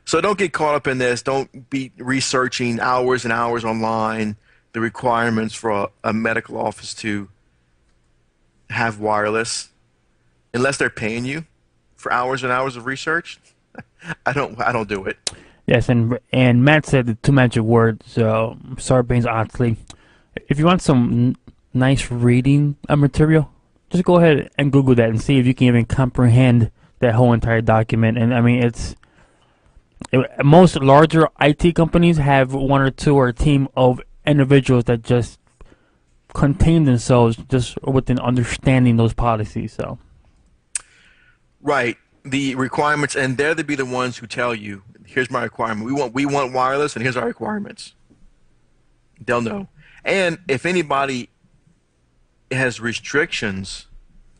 Speaker 2: So don't get caught up in this. Don't be researching hours and hours online the requirements for a medical office to have wireless. Unless they're paying you for hours and hours of research, I don't do it.
Speaker 1: Yes, and Matt said the two magic words, Sarbanes-Oxley. If you want some nice reading material, just go ahead and Google that and see if you can even comprehend that whole entire document. And I mean, most larger IT companies have one or two or a team of individuals that just contain themselves just within understanding those policies. So.
Speaker 2: Right. The requirements, and they're to be the ones who tell you, here's my requirement. We want wireless, and here's our requirements. They'll know. And if anybody has restrictions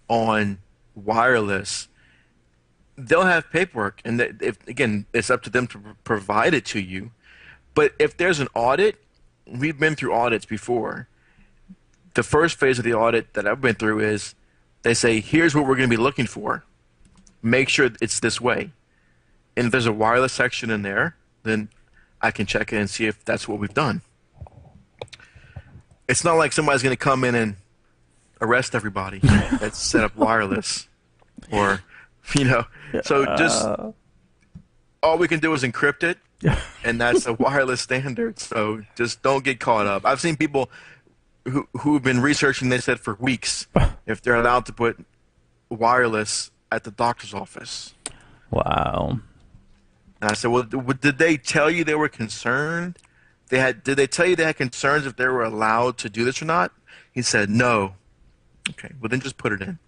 Speaker 2: on wireless, they'll have paperwork. And again, it's up to them to provide it to you. But if there's an audit, we've been through audits before. The first phase of the audit that I've been through is they say, here's what we're going to be looking for. Make sure it's this way. And if there's a wireless section in there, then I can check it and see if that's what we've done. It's not like somebody's going to come in and arrest everybody that's set up wireless. Or, so just all we can do is encrypt it, and that's a wireless standard. So just don't get caught up. I've seen people who've been researching. They said for weeks if they're allowed to put wireless at the doctor's office.
Speaker 1: Wow.
Speaker 2: And I said, well, did they tell you they were concerned? Did they tell you they had concerns if they were allowed to do this or not? He said, no. Okay, well then just put it in.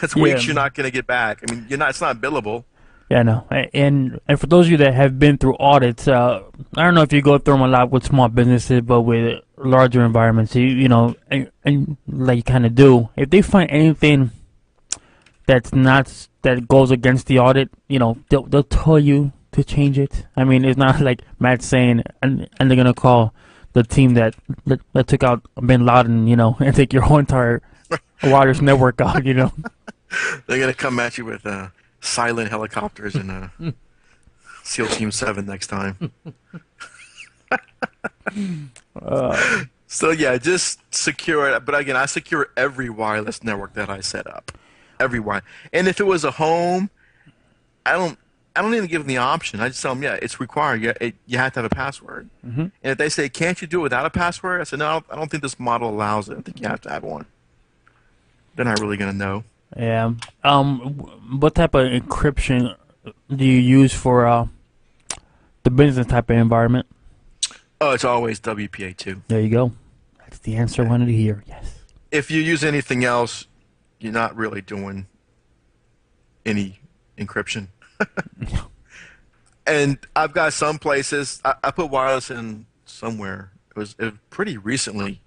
Speaker 2: That's
Speaker 1: Yeah.
Speaker 2: weeks you're not going to get back. I mean, it's not billable.
Speaker 1: Yeah, no. And for those of you that have been through audits, I don't know if you go through them a lot with small businesses, but with larger environments, and like you kind of do, if they find anything that goes against the audit, they'll tell you to change it. I mean, it's not like Matt saying, and they're gonna call the team that took out Bin Laden, and take your whole entire wireless network out,
Speaker 2: They're going to come at you with silent helicopters and SEAL Team 7 next time. So yeah, just secure it. But again, I secure every wireless network that I set up. Every wire. And if it was a home, I don't even give them the option. I just tell them, yeah, it's required. You have to have a password. And if they say, can't you do it without a password? I said, no, I don't think this model allows it. I think you have to have one. They're not really going to know.
Speaker 1: Yeah. What type of encryption do you use for the business type of environment?
Speaker 2: Oh, it's always WPA2.
Speaker 1: There you go. That's the answer I wanted to hear. Yes.
Speaker 2: If you use anything else, you're not really doing any encryption. And I've got some places, I put wireless in somewhere. It was pretty recently.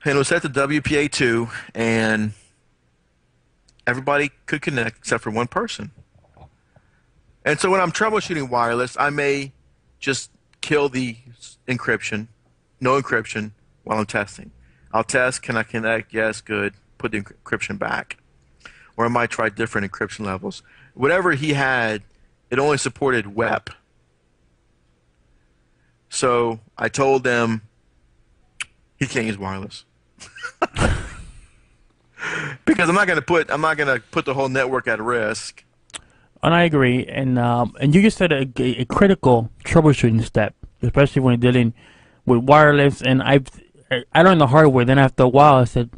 Speaker 2: And it was set to WPA2, and everybody could connect except for one person. And so when I'm troubleshooting wireless, I may just kill the encryption, no encryption, while I'm testing. I'll test, can I connect? Yes, good. Put the encryption back. Or I might try different encryption levels. Whatever he had, it only supported WEP. So I told them he can't use wireless. Because I'm not going to put the whole network at risk.
Speaker 1: And I agree. And you just said a critical troubleshooting step, especially when you're dealing with wireless. And I learned the hard way. Then after a while, I said,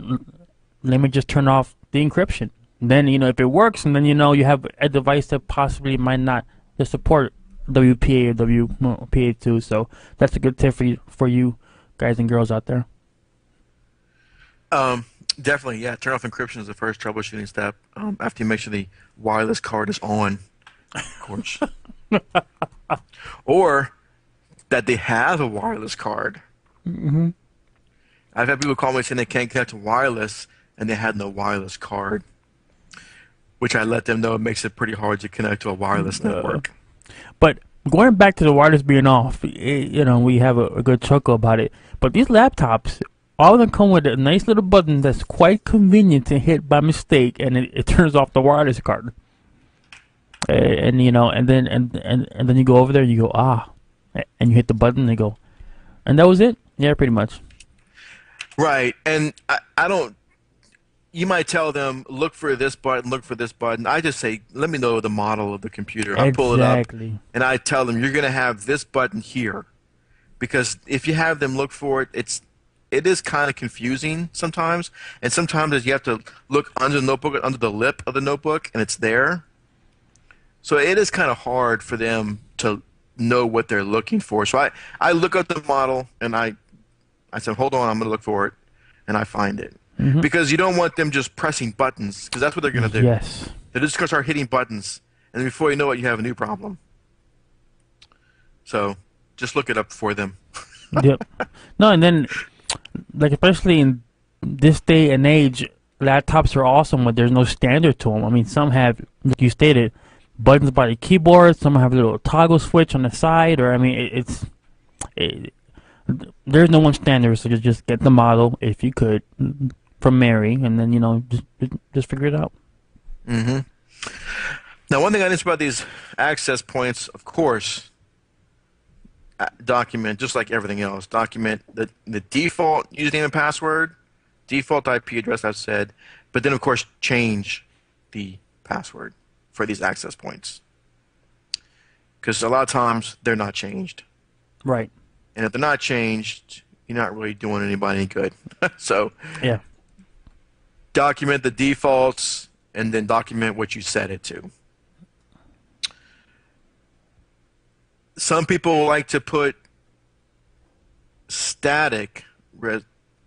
Speaker 1: let me just turn off the encryption. Then, if it works, and then you have a device that possibly might not support WPA or WPA2. So that's a good tip for you guys and girls out there.
Speaker 2: Definitely, yeah. Turn off encryption is the first troubleshooting step. After you make sure the wireless card is on, of course. Or that they have a wireless card.
Speaker 1: Mm-hmm.
Speaker 2: I've had people call me saying they can't connect to wireless, and they had no wireless card. Which I let them know it makes it pretty hard to connect to a wireless network.
Speaker 1: But going back to the wireless being off, we have a good chuckle about it. But these laptops, all of them come with a nice little button that's quite convenient to hit by mistake, and it turns off the wireless card. And then you go over there, and you go and you hit the button, and you go, and that was it. Yeah, pretty much.
Speaker 2: Right, and I don't. You might tell them, look for this button, look for this button. I just say, let me know the model of the computer. I pull it up, and I tell them, you're going to have this button here. Because if you have them look for it, it is kind of confusing sometimes. And sometimes you have to look under the notebook, under the lip of the notebook, and it's there. So it is kind of hard for them to know what they're looking for. So I look up the model, and I said, hold on, I'm going to look for it, and I find it. Mm-hmm. Because you don't want them just pressing buttons, because that's what they're going to do.
Speaker 1: Yes.
Speaker 2: They're just going to start hitting buttons, and before you know it, you have a new problem. So just look it up for them.
Speaker 1: Yep. No, and then, like, especially in this day and age, laptops are awesome, but there's no standard to them. I mean, some have, like you stated, buttons by the keyboard. Some have a little toggle switch on the side, or, I mean, there's no one standard, so just get the model, if you could, from Mary, and then just figure it out.
Speaker 2: Mm-hmm. Now, one thing I noticed about these access points, of course, document just like everything else. Document the default username and password, default IP address I've said, but then of course change the password for these access points, because a lot of times they're not changed.
Speaker 1: Right.
Speaker 2: And if they're not changed, you're not really doing anybody any good. So
Speaker 1: Yeah.
Speaker 2: document the defaults and then document what you set it to. Some people like to put static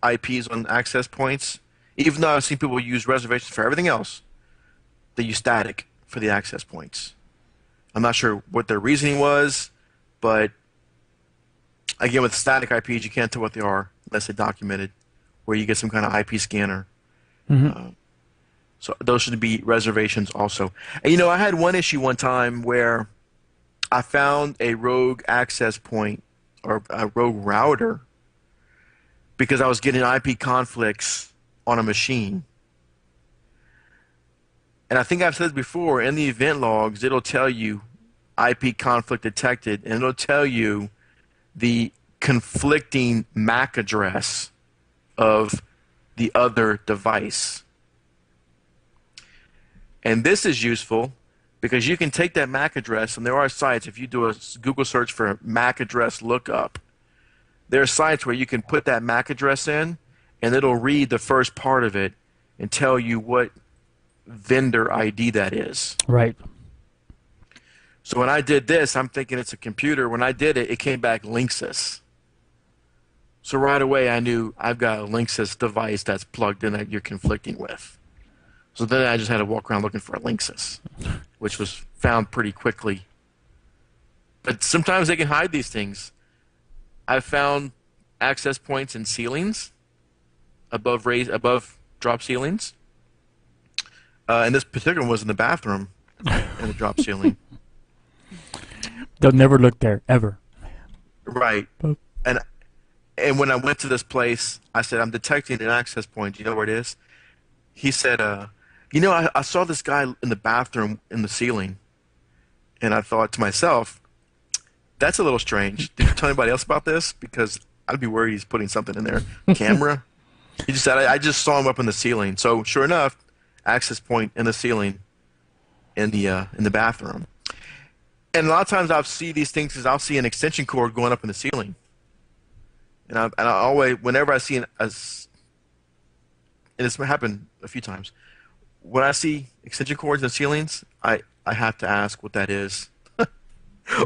Speaker 2: IPs on access points. Even though I've seen people use reservations for everything else, they use static for the access points. I'm not sure what their reasoning was, but again, with static IPs, you can't tell what they are unless they're documented, where you get some kind of IP scanner. So those should be reservations also. And, you know, I had one issue one time where I found a rogue access point or a rogue router because I was getting IP conflicts on a machine. And I think I've said this before, in the event logs, it'll tell you IP conflict detected, and it'll tell you the conflicting MAC address of the other device. And this is useful because you can take that MAC address, and there are sites, if you do a Google search for MAC address lookup, there are sites where you can put that MAC address in, and it'll read the first part of it and tell you what vendor ID that is.
Speaker 1: Right.
Speaker 2: So when I did this, I'm thinking it's a computer. When I did it, it came back Linksys. So right away, I knew I've got a Linksys device that's plugged in that you're conflicting with. So then I just had to walk around looking for a Linksys, which was found pretty quickly. But sometimes they can hide these things. I've found access points in ceilings, above drop ceilings. And this particular one was in the bathroom, in the drop ceiling.
Speaker 1: They'll never look there, ever.
Speaker 2: Right. And when I went to this place, I said, I'm detecting an access point. Do you know where it is? He said, you know, I saw this guy in the bathroom in the ceiling. And I thought to myself, that's a little strange. Did you tell anybody else about this? Because I'd be worried he's putting something in there. Camera? He just said, I just saw him up in the ceiling. So sure enough, access point in the ceiling in the bathroom. And a lot of times I'll see these things because I'll see an extension cord going up in the ceiling. And I always, whenever I see and it's happened a few times, when I see extension cords in the ceilings, I have to ask what that is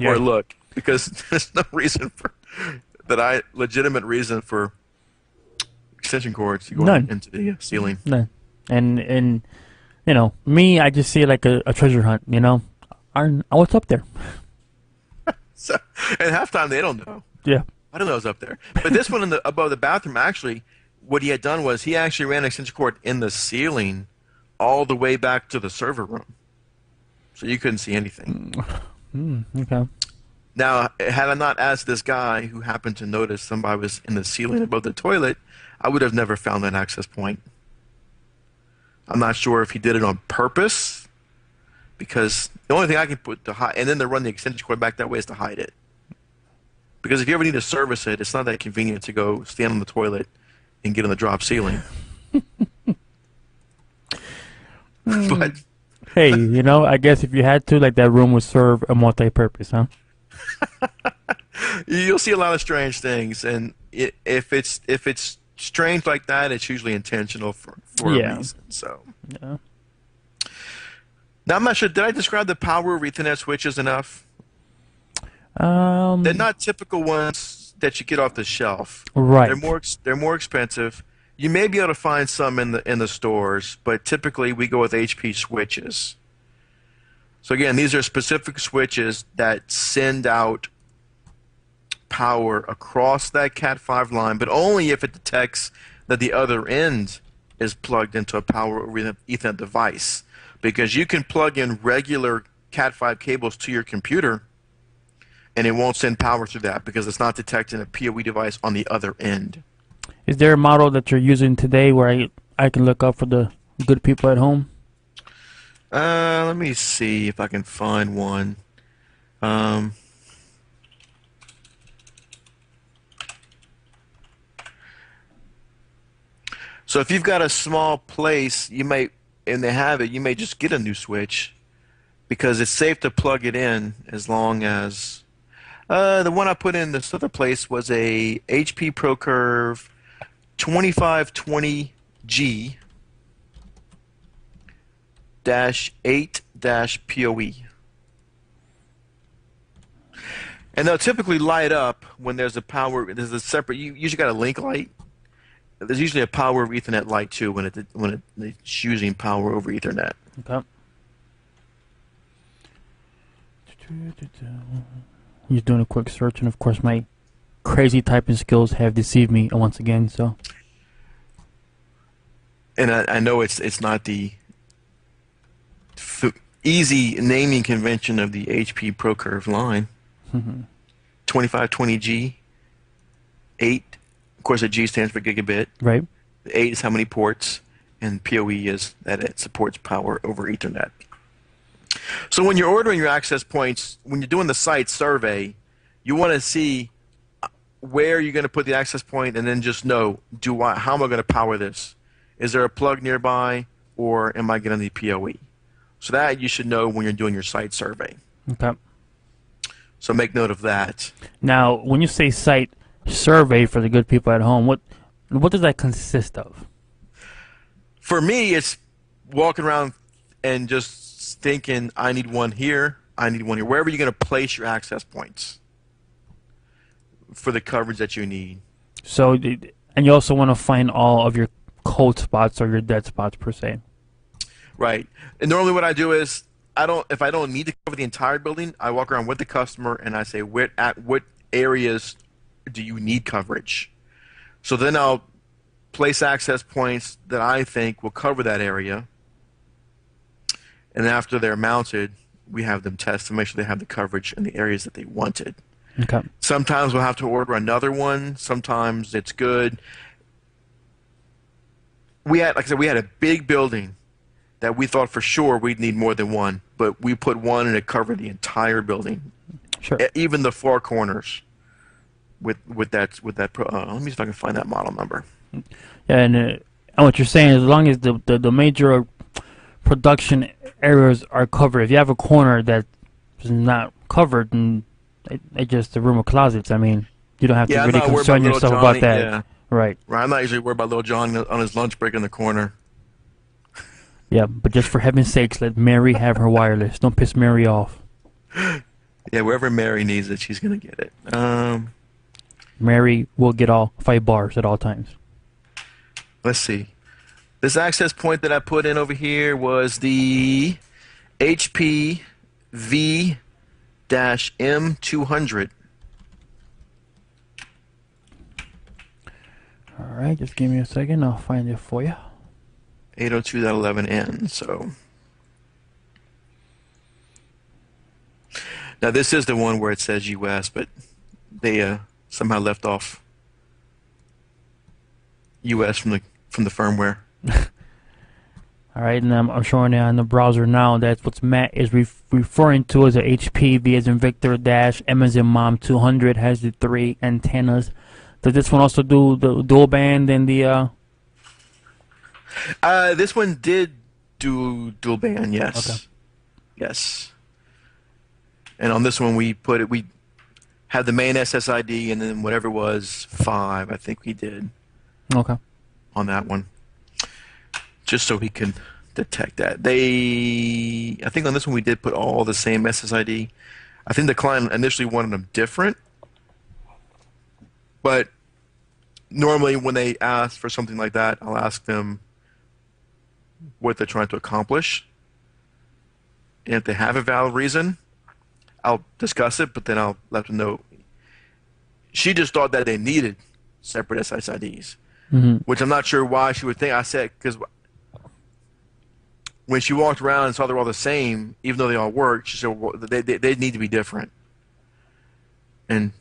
Speaker 2: or look, because there's no reason for legitimate reason for extension cords to go into the ceiling.
Speaker 1: None. And you know, me, I just see it like a treasure hunt, you know. What's up there?
Speaker 2: So, and half time they don't know.
Speaker 1: Yeah.
Speaker 2: I don't know what's up there. But this one above the bathroom, actually, what he had done was he actually ran an extension cord in the ceiling all the way back to the server room. So you couldn't see anything.
Speaker 1: Okay.
Speaker 2: Now, had I not asked this guy who happened to notice somebody was in the ceiling above the toilet, I would have never found that access point. I'm not sure if he did it on purpose, because the only thing I can put to hide, and then to run the extension cord back that way, is to hide it. Because if you ever need to service it, it's not that convenient to go stand on the toilet and get on the drop ceiling. But
Speaker 1: hey, you know, I guess if you had to, like, that room would serve a multi-purpose, huh?
Speaker 2: You'll see a lot of strange things, and if it's strange like that, it's usually intentional for a reason. So.
Speaker 1: Yeah.
Speaker 2: Now I'm not sure. Did I describe the power of Ethernet switches enough? They're not typical ones that you get off the shelf.
Speaker 1: Right.
Speaker 2: They're more expensive. You may be able to find some in the stores, but typically we go with HP switches. So again, these are specific switches that send out power across that Cat5 line, but only if it detects that the other end is plugged into a power over Ethernet device. Because you can plug in regular Cat5 cables to your computer, and it won't send power through that because it's not detecting a PoE device on the other end.
Speaker 1: Is there a model that you're using today where I can look up for the good people at home?
Speaker 2: Let me see if I can find one. So if you've got a small place, you may, and they have it, you may just get a new switch because it's safe to plug it in as long as. The one I put in this other place was a HP ProCurve 2520G dash 8 dash PoE. And they'll typically light up when there's there's a separate, you usually got a link light. There's usually a power over Ethernet light too when it's using power over Ethernet.
Speaker 1: Okay. He's doing a quick search, and of course my crazy typing skills have deceived me once again. So.
Speaker 2: And I know it's not the easy naming convention of the HP ProCurve line. 2520G, 8. Of course, a G stands for gigabit.
Speaker 1: Right.
Speaker 2: 8 is how many ports, and PoE is that it supports power over Ethernet. So when you're ordering your access points, when you're doing the site survey, you want to see where you're going to put the access point, and then just know, how am I going to power this? Is there a plug nearby, or am I getting the PoE? So that you should know when you're doing your site survey.
Speaker 1: Okay.
Speaker 2: So make note of that.
Speaker 1: Now, when you say site survey for the good people at home, what does that consist of?
Speaker 2: For me, it's walking around and just thinking, I need one here, I need one here. Wherever you're going to place your access points for the coverage that you need.
Speaker 1: So, and you also want to find all of your cold spots or your dead spots per se.
Speaker 2: Right. And normally what I do is, if I don't need to cover the entire building, I walk around with the customer and I say, at what areas do you need coverage? So then I'll place access points that I think will cover that area. And after they're mounted, we have them test to make sure they have the coverage in the areas that they wanted.
Speaker 1: Okay.
Speaker 2: Sometimes we'll have to order another one. Sometimes it's good. Like I said, we had a big building that we thought for sure we'd need more than one, but we put one and it covered the entire building,
Speaker 1: Sure.
Speaker 2: Even the far corners. With that, let me see if I can find that model number.
Speaker 1: Yeah, and what you're saying is, as long as the major production areas are covered, if you have a corner that is not covered, and it's just a room of closets, I mean, you don't have to really concern yourself about that.
Speaker 2: Yeah.
Speaker 1: Right.
Speaker 2: I'm not usually worried about little John on his lunch break in the corner.
Speaker 1: Yeah, but just for heaven's sakes, let Mary have her wireless. Don't piss Mary off.
Speaker 2: Yeah, wherever Mary needs it, she's going to get it.
Speaker 1: Mary will get all 5 bars at all times.
Speaker 2: Let's see. This access point that I put in over here was the HP V-M200.
Speaker 1: All right, just give me a second. I'll find it for you.
Speaker 2: 802.11n. So now this is the one where it says US, but they somehow left off US from the firmware.
Speaker 1: All right, and I'm showing it on the browser now. That's what Matt is referring to as a HP V as in Victor dash M as in Mom 200. Has the 3 antennas. Does this one also do the dual band and the?
Speaker 2: This one did do dual band, yes.
Speaker 1: Okay.
Speaker 2: Yes. And on this one we had the main SSID and then whatever it was 5, I think we did.
Speaker 1: Okay.
Speaker 2: On that one. Just so he can detect that. I think on this one we did put all the same SSID. I think the client initially wanted them different. But normally when they ask for something like that, I'll ask them what they're trying to accomplish. And if they have a valid reason, I'll discuss it, but then I'll let them know. She just thought that they needed separate SSIDs, which I'm not sure why she would think. I said, because when she walked around and saw they're all the same, even though they all worked, she said, well, they need to be different. And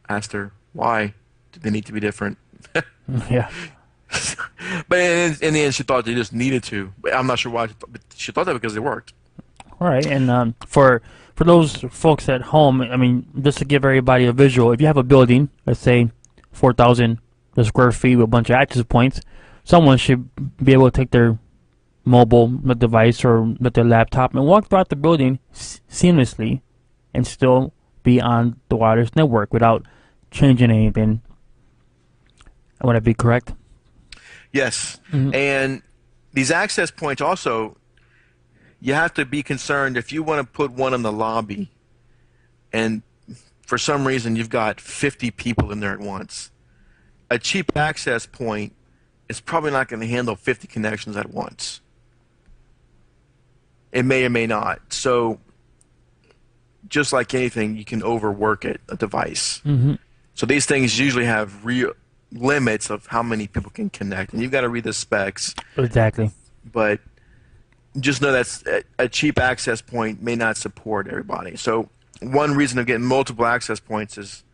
Speaker 2: asked her, why do they need to be different?
Speaker 1: Yeah.
Speaker 2: But in the end, she thought they just needed to. But I'm not sure why. But she thought that because they worked.
Speaker 1: All right, and for those folks at home, I mean, just to give everybody a visual, if you have a building, let's say 4,000 square feet with a bunch of access points, someone should be able to take their mobile device or with their laptop and walk throughout the building seamlessly and still be on the wireless network without changing anything. Would that be correct?
Speaker 2: Yes.
Speaker 1: Mm-hmm.
Speaker 2: And these access points also, you have to be concerned if you want to put one in the lobby and for some reason you've got 50 people in there at once. A cheap access point is probably not going to handle 50 connections at once. It may or may not. So just like anything, you can overwork it, a device.
Speaker 1: Mm-hmm.
Speaker 2: So these things usually have real limits of how many people can connect, and you've got to read the specs.
Speaker 1: Exactly.
Speaker 2: But just know that a cheap access point may not support everybody. So one reason of getting multiple access points is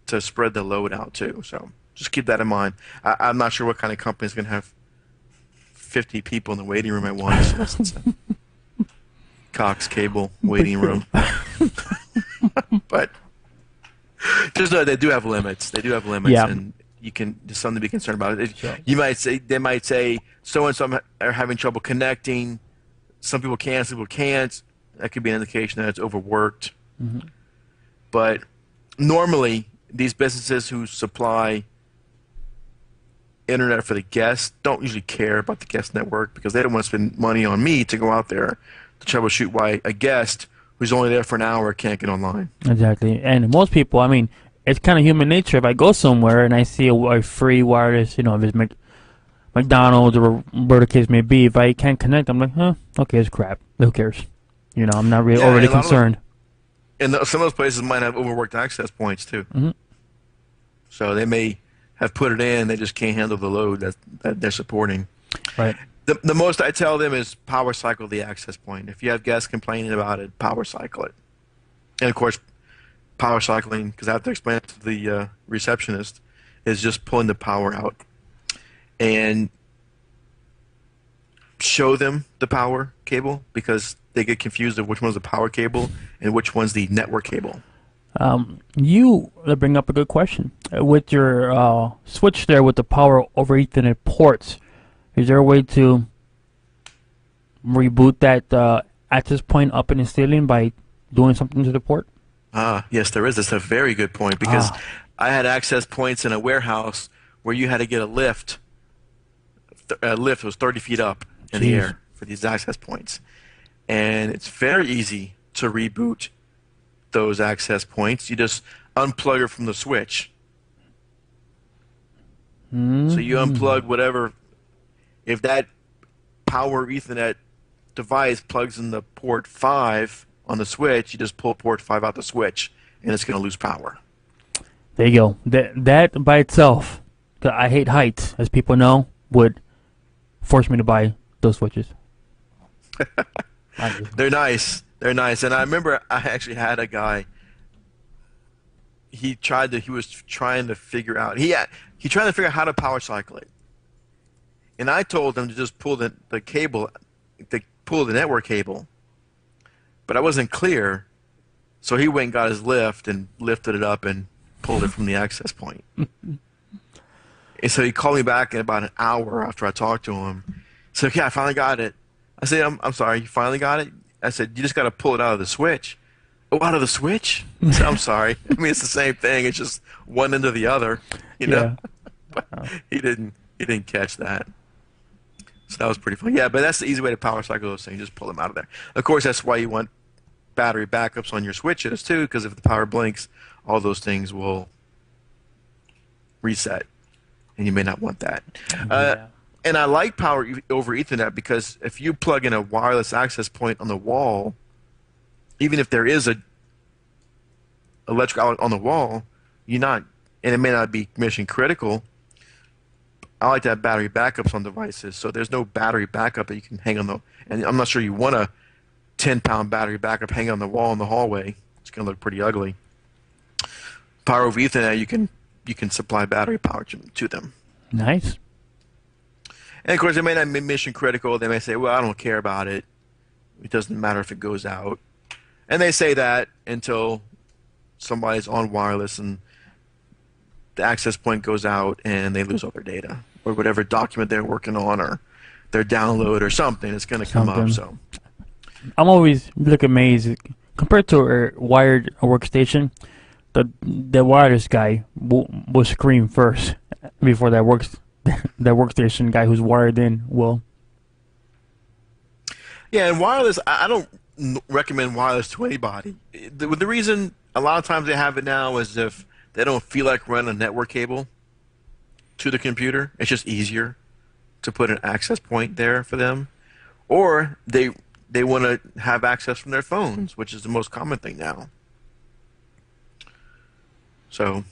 Speaker 2: to spread the load out too. So just keep that in mind. I'm not sure what kind of company is going to have 50 people in the waiting room at once. Cox Cable waiting room. But just know they do have limits. They do have limits,
Speaker 1: Yeah.
Speaker 2: and you can there's something to be concerned about.
Speaker 1: Sure.
Speaker 2: They might say so and so are having trouble connecting. Some people can, some people can't. That could be an indication that it's overworked.
Speaker 1: Mm-hmm.
Speaker 2: But normally, these businesses who supply internet for the guests don't usually care about the guest network because they don't want to spend money on me to go out there to troubleshoot why a guest who's only there for an hour can't get online.
Speaker 1: Exactly. And most people, I mean, it's kind of human nature. If I go somewhere and I see a free wireless, if it's McDonald's or whatever the case may be, if I can't connect, I'm like, okay, it's crap. Who cares? I'm not really overly concerned.
Speaker 2: And some of those places might have overworked access points too.
Speaker 1: Mm-hmm.
Speaker 2: So they may have put it in, they just can't handle the load that they're supporting.
Speaker 1: Right.
Speaker 2: The most I tell them is power cycle the access point. If you have guests complaining about it, power cycle it. And of course, power cycling, because I have to explain it to the receptionist, is just pulling the power out. And show them the power cable because they get confused of which one's the power cable and which one's the network cable.
Speaker 1: You bring up a good question. With your switch there with the power over Ethernet ports, is there a way to reboot that access point up in the ceiling by doing something to the port?
Speaker 2: Yes, there is. That's a very good point because I had access points in a warehouse where you had to get a lift. A lift was 30 feet up in the air for these access points. And it's very easy to reboot those access points. You just unplug it from the switch.
Speaker 1: Mm-hmm.
Speaker 2: So you unplug whatever. If that power Ethernet device plugs in the port 5 on the switch, you just pull port 5 out the switch, and it's going to lose power.
Speaker 1: There you go. That by itself, 'cause I hate heights, as people know, would force me to buy those switches.
Speaker 2: They're nice. They're nice. And I remember I actually had a guy. He was trying to figure out. He tried to figure out how to power cycle it. And I told him to just pull the cable, pull the network cable. But I wasn't clear, so he went and got his lift and lifted it up and pulled it from the access point. And so he called me back in about an hour after I talked to him. He said, "Okay, I finally got it." I said, I'm sorry, you finally got it?" I said, "You just got to pull it out of the switch." "Oh, out of the switch?" I said, "I'm sorry. I mean, it's the same thing. It's just one into the other, you know."
Speaker 1: Yeah.
Speaker 2: But he didn't catch that. So that was pretty fun. Yeah, but that's the easy way to power cycle those things. Just pull them out of there. Of course, that's why you want battery backups on your switches too, because if the power blinks, all those things will reset, and you may not want that. And I like power over Ethernet because if you plug in a wireless access point on the wall, even if there is a electrical outlet on the wall, and it may not be mission critical. I like to have battery backups on devices, so there's no battery backup that you can hang on and I'm not sure you want a 10-pound battery backup hanging on the wall in the hallway. It's going to look pretty ugly. Power over Ethernet, you can supply battery power to them.
Speaker 1: Nice.
Speaker 2: And of course, they may not be mission critical. They may say, "Well, I don't care about it. It doesn't matter if it goes out." And they say that until somebody's on wireless and the access point goes out and they lose all their data or whatever document they're working on or their download or something is going to come up. So
Speaker 1: I'm always amazed compared to a wired workstation, the wireless guy will scream first before that that workstation guy who's wired in will.
Speaker 2: Yeah, and wireless, I don't recommend wireless to anybody. The reason a lot of times they have it now is if they don't feel like running a network cable to the computer. It's just easier to put an access point there for them, or they want to have access from their phones, which is the most common thing now. So,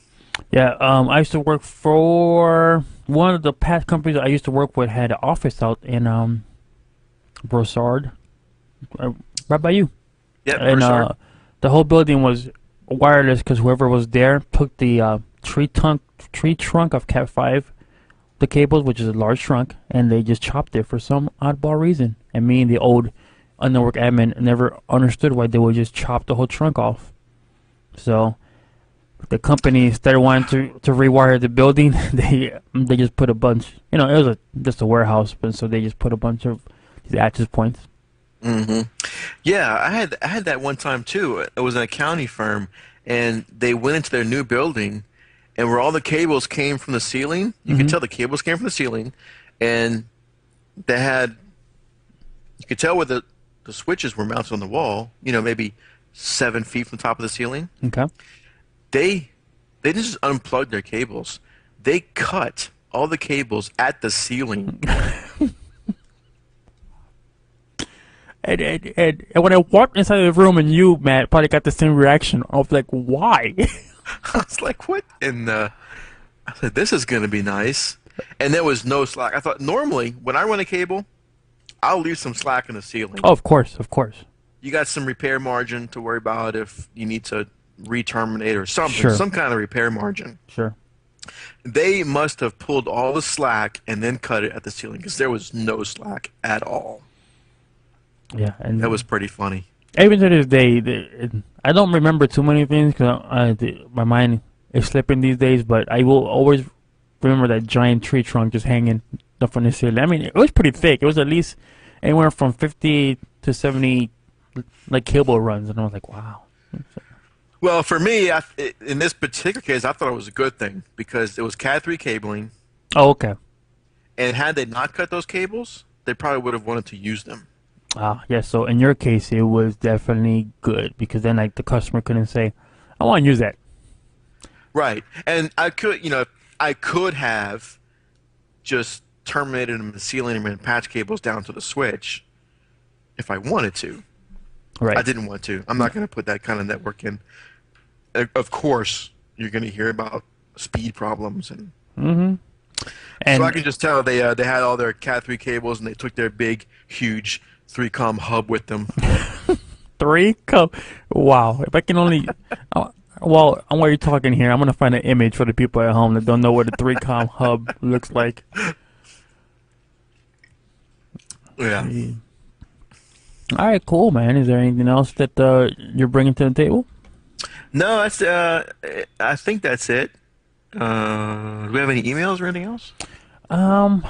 Speaker 1: Yeah, I used to work for one of the past companies I used to work with had an office out in Brossard, uh, right by you,
Speaker 2: yeah,
Speaker 1: and the whole building was wireless because whoever was there took the tree trunk of Cat 5, the cables, which is a large trunk, and they just chopped it for some oddball reason. And me and the old network admin never understood why they would just chop the whole trunk off. So the company, instead of wanting to rewire the building, they just put a bunch. You know, it was just a warehouse, but so they just put a bunch of these access points.
Speaker 2: hmm yeah, I had that one time too. It was an accounting firm, and they went into their new building, and where all the cables came from the ceiling, you could tell the cables came from the ceiling, and they had, you could tell where the switches were mounted on the wall. You know, maybe 7 feet from the top of the ceiling.
Speaker 1: Okay.
Speaker 2: They didn't just unplug their cables. They cut all the cables at the ceiling.
Speaker 1: And when I walked inside the room, and you, Matt, probably got the same reaction of like, why?
Speaker 2: I was like, what in the... I said, this is going to be nice. And there was no slack. I thought, normally, when I run a cable, I'll leave some slack in the ceiling.
Speaker 1: Oh, of course, of course.
Speaker 2: You got some repair margin to worry about if you need to re-terminate or something,
Speaker 1: Sure.
Speaker 2: some kind of repair margin.
Speaker 1: Sure.
Speaker 2: They must have pulled all the slack and then cut it at the ceiling because there was no slack at all.
Speaker 1: Yeah, and
Speaker 2: That was pretty funny.
Speaker 1: even to this day, I don't remember too many things because my mind is slipping these days. But I will always remember that giant tree trunk just hanging up from the ceiling. I mean, it was pretty thick. It was at least anywhere from 50 to 70 like cable runs, and I was like, wow.
Speaker 2: Well, for me, in this particular case, I thought it was a good thing because it was Cat 3 cabling,
Speaker 1: Oh, okay.
Speaker 2: and had they not cut those cables, they probably would have wanted to use them.
Speaker 1: Yeah. So in your case, it was definitely good because then like the customer couldn't say, I want to use that.
Speaker 2: Right. And I could have just terminated them in the ceiling and ran patch cables down to the switch if I wanted to.
Speaker 1: Right.
Speaker 2: I didn't want to. I'm not going to put that kind of network in. Of course, you're going to hear about speed problems, and
Speaker 1: Mm-hmm. And
Speaker 2: so I can just tell they had all their Cat 3 cables, and they took their big, huge 3-com hub with them.
Speaker 1: wow. If I can only, while you're talking here, I'm gonna find an image for the people at home that don't know what a 3-com hub looks like.
Speaker 2: Yeah.
Speaker 1: All right, cool, man. Is there anything else that you're bringing to the table?
Speaker 2: No, that's. I think that's it. Do we have any emails or anything else?
Speaker 1: Um,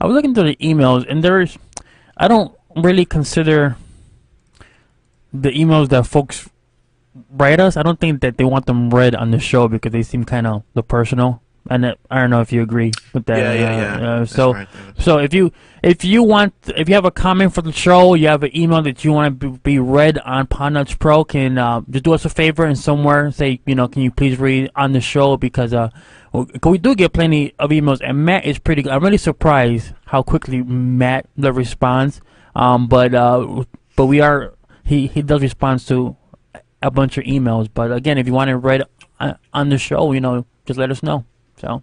Speaker 1: I was looking through the emails, and I don't really consider the emails that folks write us. I don't think that they want them read on the show because they seem kind of personal. And I don't know if you agree with that.
Speaker 2: Yeah.
Speaker 1: So,
Speaker 2: That's right.
Speaker 1: so if you have a comment for the show, you have an email that you want to be read on Podnutz Pro, can just do us a favor and somewhere say, can you please read on the show, because we do get plenty of emails, and Matt is pretty good. I'm really surprised how quickly Matt responds. But he does respond to a bunch of emails. But again, if you want to read on the show, just let us know. So.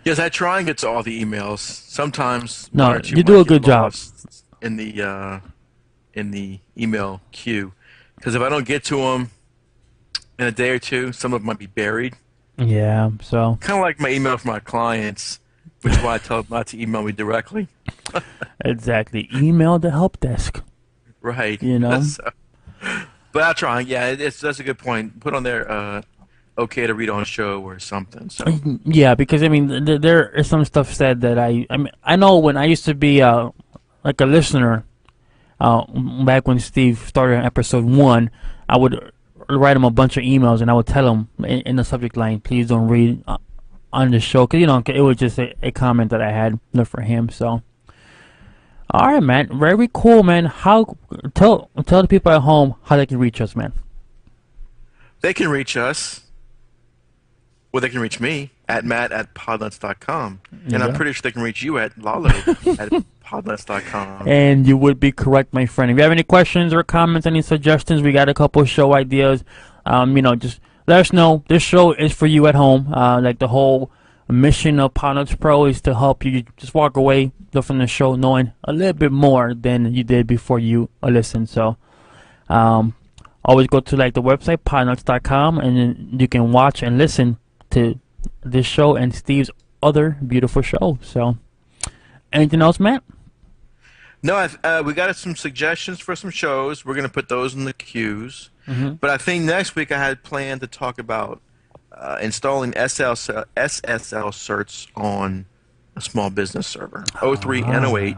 Speaker 2: Yes, I try and get to all the emails. Sometimes
Speaker 1: No,
Speaker 2: one or two
Speaker 1: you do
Speaker 2: might
Speaker 1: a good
Speaker 2: get
Speaker 1: job.
Speaker 2: lost in the email queue, because if I don't get to them in a day or two, some of them might be buried.
Speaker 1: Yeah. So.
Speaker 2: Kind of like my email from my clients, which is why I tell them not to email me directly.
Speaker 1: Exactly. Email the help desk.
Speaker 2: Right. So, but I'll try. Yeah, that's a good point. Put on there. Okay to read on show or something. So
Speaker 1: Yeah, because I mean, there is some stuff said that I know when I used to be like a listener, back when Steve started on episode 1, I would write him a bunch of emails and I would tell him in the subject line, please don't read on the show, because it was just a comment that I had for him. So, all right, man, very cool, man. Tell the people at home how they can reach us, man.
Speaker 2: They can reach us. Well, they can reach me at matt@podnutz.com. And I'm pretty sure they can reach you at Lalo at podnutz.com.
Speaker 1: And you would be correct, my friend. If you have any questions or comments, any suggestions, we got a couple of show ideas. Just let us know. This show is for you at home. Like the whole mission of Podnutz Pro is to help you just walk away from the show knowing a little bit more than you did before you listened. So, always go to like the website podnutz.com, and then you can watch and listen to this show and Steve's other beautiful show. So, anything else, Matt?
Speaker 2: No, we got some suggestions for some shows. We're going to put those in the queues.
Speaker 1: Mm-hmm.
Speaker 2: But I think next week I had planned to talk about installing SSL certs on a small business server, 03 and 08.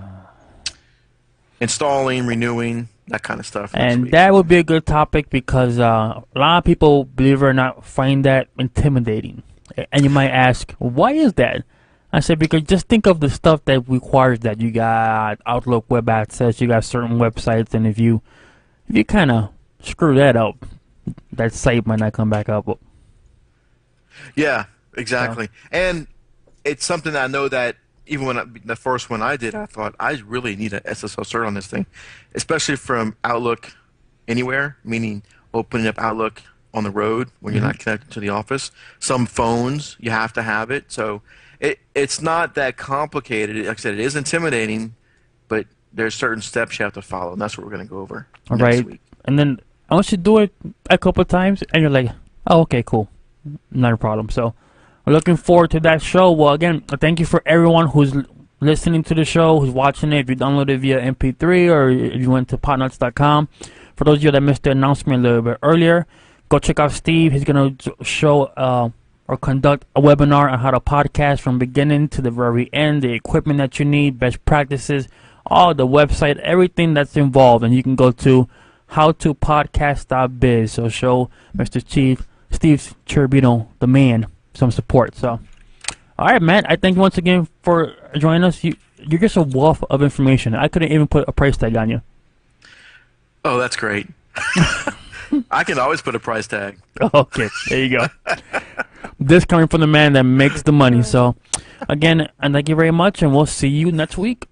Speaker 2: Installing, renewing, that kind of stuff.
Speaker 1: And that would be a good topic because a lot of people, believe it or not, find that intimidating. And you might ask, why is that? I said, because just think of the stuff that requires that. You got Outlook Web Access, you got certain websites, and if you kind of screw that up, that site might not come back up.
Speaker 2: Yeah, exactly. So. And it's something I know that even when the first one I did, I thought I really need an SSL cert on this thing, especially from Outlook Anywhere, meaning opening up Outlook on the road when you're not connected to the office. Some phones, you have to have it. So it's not that complicated. Like I said, it is intimidating, but there's certain steps you have to follow, and that's what we're going to go over next week.
Speaker 1: And then once you do it a couple of times, and you're like, oh, okay, cool. Not a problem. So we're looking forward to that show. Well, again, thank you for everyone who's listening to the show, who's watching it. If you downloaded it via MP3 or if you went to podnutz.com. For those of you that missed the announcement a little bit earlier, go check out Steve. He's going to show or conduct a webinar on how to podcast from beginning to the very end, the equipment that you need, best practices, all the website, everything that's involved. And you can go to howtopodcast.biz. So show Mr. Steve Cherubino, the man, some support. So, all right, man. I thank you once again for joining us. You're just a wealth of information. I couldn't even put a price tag on you.
Speaker 2: Oh, that's great. I can always put a price tag.
Speaker 1: Okay, there you go. This coming from the man that makes the money. So, again, and thank you very much, and we'll see you next week.